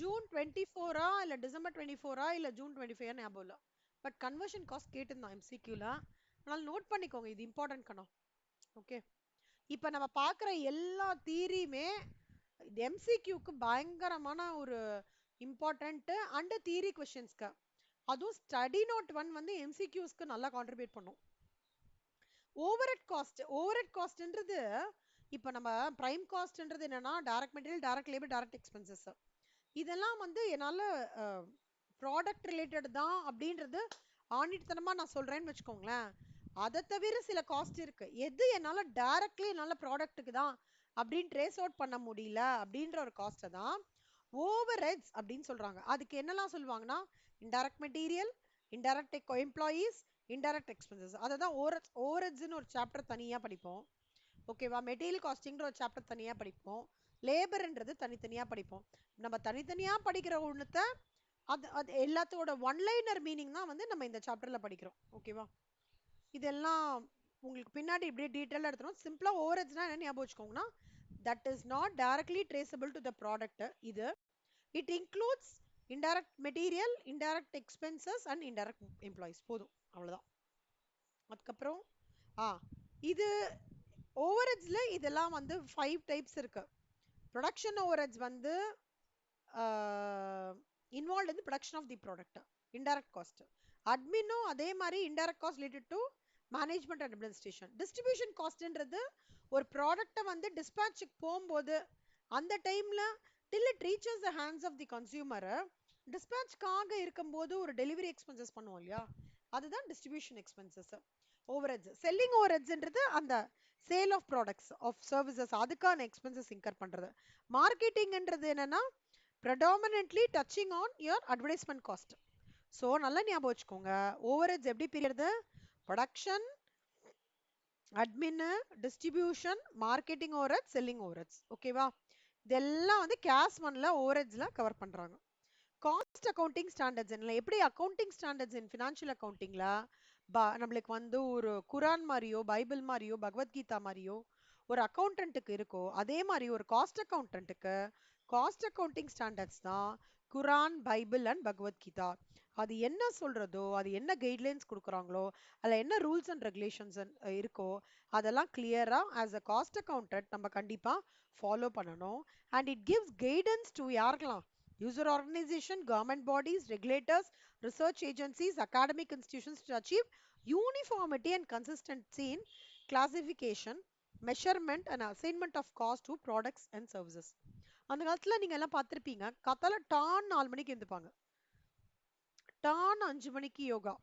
ஜூன் 24 இல்ல டிசம்பர் 24 இல்ல ஜூன் 25 ஞாபகம் இல்லை. பட் கன்வர்ஷன் காஸ்ட் கேட்டிருந்தான் எம்சிக்யூல. அதனால நோட் பண்ணிக்கோங்க, இது இம்பார்ட்டன்ட் கணம். ஓகே. இப்போ நம்ம பார்க்குற எல்லா தியரியுமே எம்சிக்யூக்கு பயங்கரமான ஒரு இம்பார்ட்டன்ட் அண்ட் தியரி கொஸ்டின்ஸ்க்கு. அதுவும் ஸ்டடி நோட் 1 வந்து எம்சிக்யூஸ்க்கு நல்லா கான்ட்ரிபியூட் பண்ணும். ஓவர்ஹெட் காஸ்ட்ன்றது இப்போ நம்ம பிரைம் காஸ்ட்ன்றது என்னன்னா direct material, direct labour, direct expenses. இதெல்லாம் வந்து என்னால ப்ராடக்ட் ரிலேட்டட் தான் அப்படின்றது ஆணித்தனமா நான் சொல்றேன்னு வச்சுக்கோங்களேன். அதை தவிர சில காஸ்ட் இருக்கு, எது என்னால டைரக்ட்லி என்னால ப்ராடக்ட்டுக்கு தான் அப்படின்னு ட்ரேஸ் அவுட் பண்ண முடியல அப்படின்ற ஒரு காஸ்ட்டை தான் ஓவர்ஹெட்ஸ் அப்படின்னு சொல்றாங்க. அதுக்கு என்னெல்லாம் சொல்லுவாங்கன்னா indirect material, indirect employees, indirect expenses. அதை தான் ஓவர்ஹெட்ஸ்னு ஒரு சாப்டர் தனியா படிப்போம். ஓகேவா. மெட்டீரியல் காஸ்டிங்ற ஒரு சாப்டர் தனியா படிப்போம். லேபர்ன்றது தனித்தனியா படிப்போம். நம்ம தனித்தனியா படிக்கிற ஒண்ணுத்த அது அது எல்லாத்தோட ஒன்லைனர் மீனிங் தான் வந்து நம்ம இந்த சாப்டர்ல படிக்கிறோம். ஓகேவா. இதெல்லாம் உங்களுக்கு பின்னாடி இப்படியே டீட்டெயிலாக எடுத்துரும். சிம்பிளா ஓவர்ஹெட்ஸ்னா என்ன ஞாபகம் வச்சுக்கோங்கன்னா that is not directly traceable to the product. இது it includes indirect material, indirect expenses and indirect employees. போதும், அவ்வளவுதான். அதுக்கப்புறம் இது ஓவர்ஹெட்ஸ்ல இதெல்லாம் வந்து 5 டைப்ஸ் இருக்கு. ப்ரொடக்ஷன் ஓவர்ஹெட்ஸ் வந்து involve in production of the product, indirect cost. அட்மினும் அதே மாதிரி indirect cost related to management and administration. Distribution காஸ்ட்ன்றது ஒரு ப்ராடக்ட்டை வந்து டிஸ்பேட்சுக்கு போகும்போது அந்த டைம்ல till it reaches the hands of the consumer, டிஸ்பேட்ச்காக இருக்கும்போது ஒரு டெலிவரி எக்ஸ்பென்சஸ் பண்ணுவோம் இல்லையா, அதுதான் டிஸ்ட்ரிபியூஷன் எக்ஸ்பென்சஸ். ஓவர்ஹெட்ஸ். செல்லிங் ஓவர்ஹெட்ஸ்ன்றது அந்த sale of products of services, அதுக்கான எக்ஸ்பென்சஸ் இன்கர் பண்றது. மார்க்கெட்டிங்ன்றது என்னன்னா predominantly touching on your advertisement cost. So நல்லா ஞாபகம் வச்சுக்கோங்க, ஓவர்ஹெட்ஸ் எப்படி பிரிகிறது? Production, admin, distribution, marketing overheads, selling overheads. ஓகேவா. இதெல்லாம் வந்து கேஸ் ஒன்ல ஓவர்ஹெட்ஸ்ல கவர் பண்றாங்க. காஸ்ட் அக்கவுண்டிங் ஸ்டாண்டர்ட்ஸ் என்ன, எப்படி அக்கவுண்டிங் ஸ்டாண்டர்ட்ஸ் இன் ஃபினான்ஷியல் அக்கவுண்டிங்ல நம்மளுக்கு வந்து ஒரு குரான் மாதிரியோ, பைபிள் மாதிரியோ, பகவத்கீதா மாதிரியோ ஒரு அக்கௌண்டன்ட்டுக்கு இருக்கோ, அதே மாதிரி ஒரு காஸ்ட் அக்கௌண்டன்ட்டுக்கு காஸ்ட் அக்கவுண்டிங் ஸ்டாண்டர்ட்ஸ் தான் குரான், பைபிள் அண்ட் பகவத்கீதா. அது என்ன சொல்றதோ, அது என்ன கைட்லைன்ஸ் குடுக்குறாங்களோ, அதுல என்ன ரூல்ஸ் அண்ட் ரெகுலேஷன்ஸ் இருக்கோ, அதெல்லாம் கிளியரா ஆஸ் அ காஸ்ட் அக்கவுண்டன்ட் நம்ம கண்டிப்பா ஃபாலோ பண்ணணும். And it gives guidance to யாருக்கெல்லாம்? User organisation, government bodies, regulators, research agencies, academic institutions to achieve uniformity and consistency in classification, measurement and assignment of cost to products and services. அந்த காலத்துல நீங்க எல்லாம் பார்த்திருப்பீங்க, காத்தால Don 4 மணிக்கு எந்திருப்பாங்க, Don 5 மணிக்கு yoga,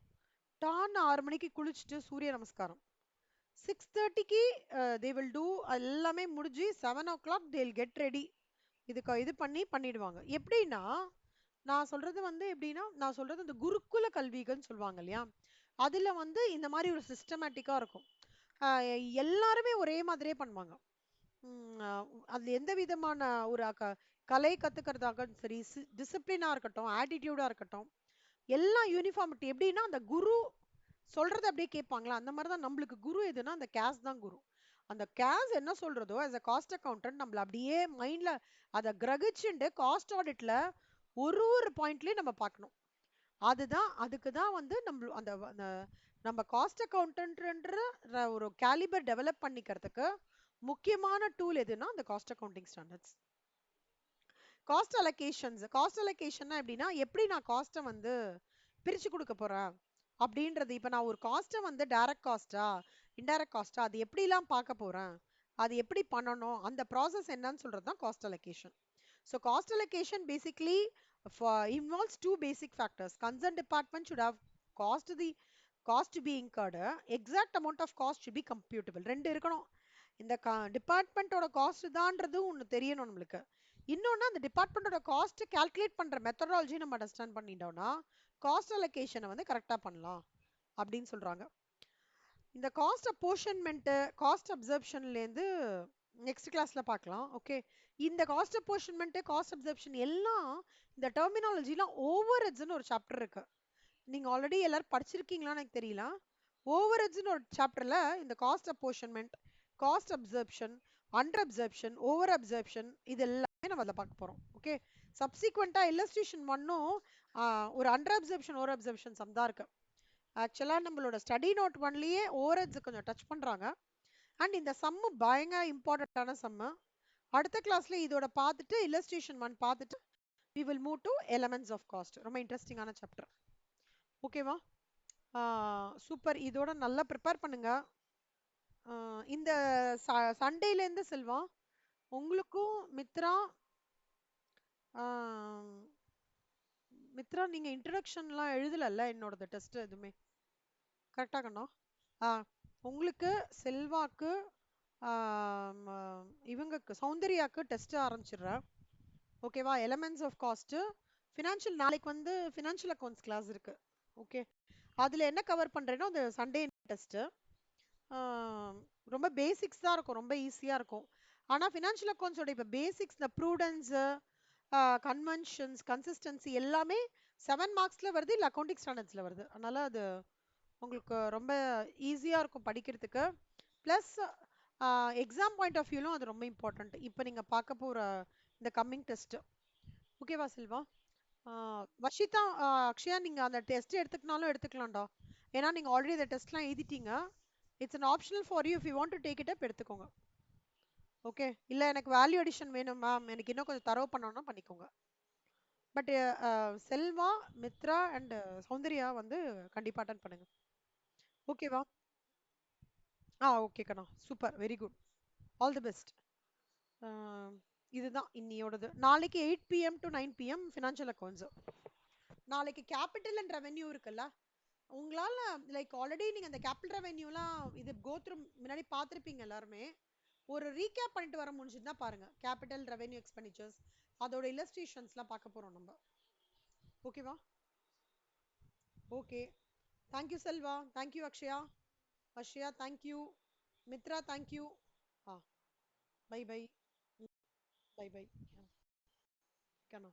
Don 6 மணிக்கு குளிச்சுட்டு சூரிய நமஸ்காரம், 6:30க்கு தே வில் டூ, எல்லாமே முடிஞ்சு 7 o'clock they'll கெட் ரெடி. இதுக்கு இது பண்ணிடுவாங்க. எப்படின்னா, நான் சொல்றது வந்து எப்படின்னா, நான் சொல்றது இந்த குருகுல கல்விகள்னு சொல்லுவாங்க இல்லையா, அதுல வந்து இந்த மாதிரி ஒரு சிஸ்டமேட்டிக்கா இருக்கும். எல்லாருமே ஒரே மாதிரியே பண்ணுவாங்க. அதுல எந்த விதமான ஒரு கலை கத்துக்கிறதாக சரி, டிசிப்ளினா இருக்கட்டும், ஆட்டிடியூடா இருக்கட்டும், எல்லாம் யூனிஃபார்மிட்டி. எப்படின்னா அந்த குரு சொல்றத அப்படியே கேட்பாங்களா, அந்த மாதிரி தான் நம்மளுக்கு குரு எதுனா அந்த கேஸ் தான் குரு. அந்த கேஸ் என்ன சொல்றதோ as a காஸ்ட் அக்கவுண்டன்ட் நம்மள அப்படியே மைண்ட்ல அதை கிரகிச்சுண்டு காஸ்ட் ஆடிட்ல ஒரு ஒரு பாயிண்ட்லயும் நம்ம பார்க்கணும். அதுதான், அதுக்கு தான் வந்து நம்ம அந்த நம்ம காஸ்ட் அக்கவுண்டன்ட்ன்ற ஒரு கேலிபர் டெவலப் பண்ணிக்கிறதுக்கு முக்கியமான டூல் எதுனா அந்த காஸ்ட் அக்கவுண்டிங் ஸ்டாண்டர்ட்ஸ். காஸ்ட் அலோகேஷன்னா எப்படின்னா, எப்படி நான் காஸ்ட்டை வந்து பிரிச்சு கொடுக்க போறேன் அப்படின்றது. இப்ப நான் ஒரு காஸ்ட்டை வந்து டைரக்ட் காஸ்டா, இன்டைரக்ட் காஸ்டா, அது எப்படிலாம் பார்க்க போறேன், அது எப்படி பண்ணணும், அந்த ப்ராசஸ் என்னன்னு சொல்றது தான் cost allocation. So cost allocation basically involves two basic factors. Concerned department should have cost to be incurred. Exact amount of cost should be computable. ரெண்டு இருக்கணும். இந்த டிபார்ட்மெண்ட்டோட காஸ்ட் தான்றது ஒன்று தெரியணும் நம்மளுக்கு. இன்னொன்று, அந்த டிபார்ட்மெண்ட்டோட காஸ்ட் கால்குலேட் பண்ற மெத்தடாலஜி நம்ம அண்டர்ஸ்டாண்ட் பண்ணிட்டோம்னா காஸ்ட் அலோகேஷனை வந்து கரெக்டாக பண்ணலாம் அப்படின்னு சொல்றாங்க. இந்த காஸ்ட் அப்போர்ஷன்மெண்ட், காஸ்ட் அப்சர்ப்ஷன்லேருந்து நெக்ஸ்ட் கிளாஸ்ல பார்க்கலாம். ஓகே, இந்த காஸ்ட் அப்போர்ஷன்மெண்ட், காஸ்ட் அப்சர்ப்ஷன் எல்லாம் இந்த டெர்மினாலஜிலாம் ஓவர் ஹெட்ஸ்னு ஒரு சாப்டர் இருக்கு. நீங்க ஆல்ரெடி எல்லாரும் படிச்சிருக்கீங்களான்னு எனக்கு தெரியல. ஓவர் ஹெட்ஸ்னு ஒரு சாப்டர்ல இந்த cost apportionment, cost absorption, under absorption, over absorption, இது எல்லாமே நம்ம அதில் பார்க்க போறோம். ஓகே, சப்சிக்வெண்டா இல்லஸ்ட்ரேஷன் ஒன்னும் ஒரு under absorption over absorption sum தான் இருக்கு. ஆக்சுவலா நம்மளோட ஸ்டடி நோட் ஒன்லயே ஓவர் ஹெட்ஸ் கொஞ்சம் டச் பண்றாங்க. அண்ட் இந்த சம்மு பயங்கர இம்பார்ட்டன்டான சம்மு. அடுத்த கிளாஸ்ல இதோட பார்த்துட்டு இல்லஸ்ட்ரேஷன் ஒன் பார்த்துட்டு we will move to elements of cost. ரொம்ப இன்ட்ரெஸ்டிங்கான சாப்டர். ஓகேவா? சூப்பர். இதோட நல்லா ப்ரிப்பேர் பண்ணுங்க. இந்த சண்டேல இருந்து செல்வா உங்களுக்கும் மித்ரா, மித்ரா நீங்க இன்ட்ரடக்ஷன்லாம் எழுதலல்ல என்னோட டெஸ்ட் எதுவுமே, கரெக்டா கண்ணா? உங்களுக்கு, செல்வாக்கு, இவங்களுக்கு சௌந்தர்யாக்கு டெஸ்ட் ஆரம்பிச்சிடுறேன். ஓகேவா? எலமெண்ட்ஸ் ஆஃப் காஸ்ட், ஃபினான்ஷியல், நாளைக்கு வந்து ஃபினான்ஷியல் அக்கௌண்ட்ஸ் கிளாஸ் இருக்கு. ஓகே, அதில் என்ன கவர் பண்ணுறேன்னா அந்த சண்டே டெஸ்ட்டு ரொம்ப பேசிக்ஸ் தான் இருக்கும், ரொம்ப ஈஸியாக இருக்கும். ஆனால் ஃபினான்ஷியல் அக்கௌண்ட்ஸோட இப்போ பேசிக்ஸ், இந்த ப்ரூடன்ஸு, கன்வென்ஷன்ஸ், கன்சிஸ்டன்சி எல்லாமே 7 மார்க்ஸில் வருது, இல்லை அக்கௌண்டிங் ஸ்டாண்டர்ட்ஸில் வருது. அதனால் அது உங்களுக்கு ரொம்ப ஈஸியாக இருக்கும் படிக்கிறதுக்கு. ப்ளஸ் எக்ஸாம் பாயிண்ட் ஆஃப் வியூலும் அது ரொம்ப இம்பார்ட்டண்ட் இப்போ நீங்கள் பார்க்க போகிற இந்த கம்மிங் டெஸ்ட்டு. ஓகேவா செல்வா? வர்ஷிதா, அக்ஷயா, நீங்கள் அந்த டெஸ்ட் எடுத்துக்கினாலும் எடுத்துக்கலாம்டா. ஏன்னா நீங்கள் ஆல்ரெடி அந்த டெஸ்ட்லாம் எழுதிட்டீங்க. It's an optional for you, if you want to take it up எடுத்துக்கோங்க. ஓகே, இல்லை எனக்கு வேல்யூ அடிஷன் வேணும் மேம், எனக்கு இன்னும் கொஞ்சம் தரவு பண்ணணும்னா பண்ணிக்கோங்க. பட் செல்வா, மித்ரா அண்ட் சௌந்தர்யா வந்து கண்டிப்பாக அட்டன் பண்ணுங்க. ஓகேவா? ஓகே கண்ணா, super, very good, all the best. இதுதான் இன்னியோடது. நாளைக்கு 8 PM to 9 PM financial accounts. நாளைக்கு கேபிட்டல் அண்ட் ரெவென்யூ இருக்குல்ல, உங்களால லைக் ஆல்ரெடி நீங்க அந்த கேபிட்டல் ரெவென்யூலாம் இது கோ த்ரூ முன்னாடி பார்த்துருப்பீங்க எல்லாருமே. ஒரு ரீகேப் பண்ணிட்டு வர முடிஞ்சுதுன்னா பாருங்க, கேபிட்டல் ரெவென்யூ எக்ஸ்பெண்டிச்சர்ஸ் அதோட இல்லஸ்ட்ரேஷன்ஸ்லாம் பார்க்க போறோம் நம்ம. ஓகேவா? Okay, thank you Selva, thank you Akshaya, Akshaya thank you, Mitra thank you. Bye bye. Bye bye. கண்ணா.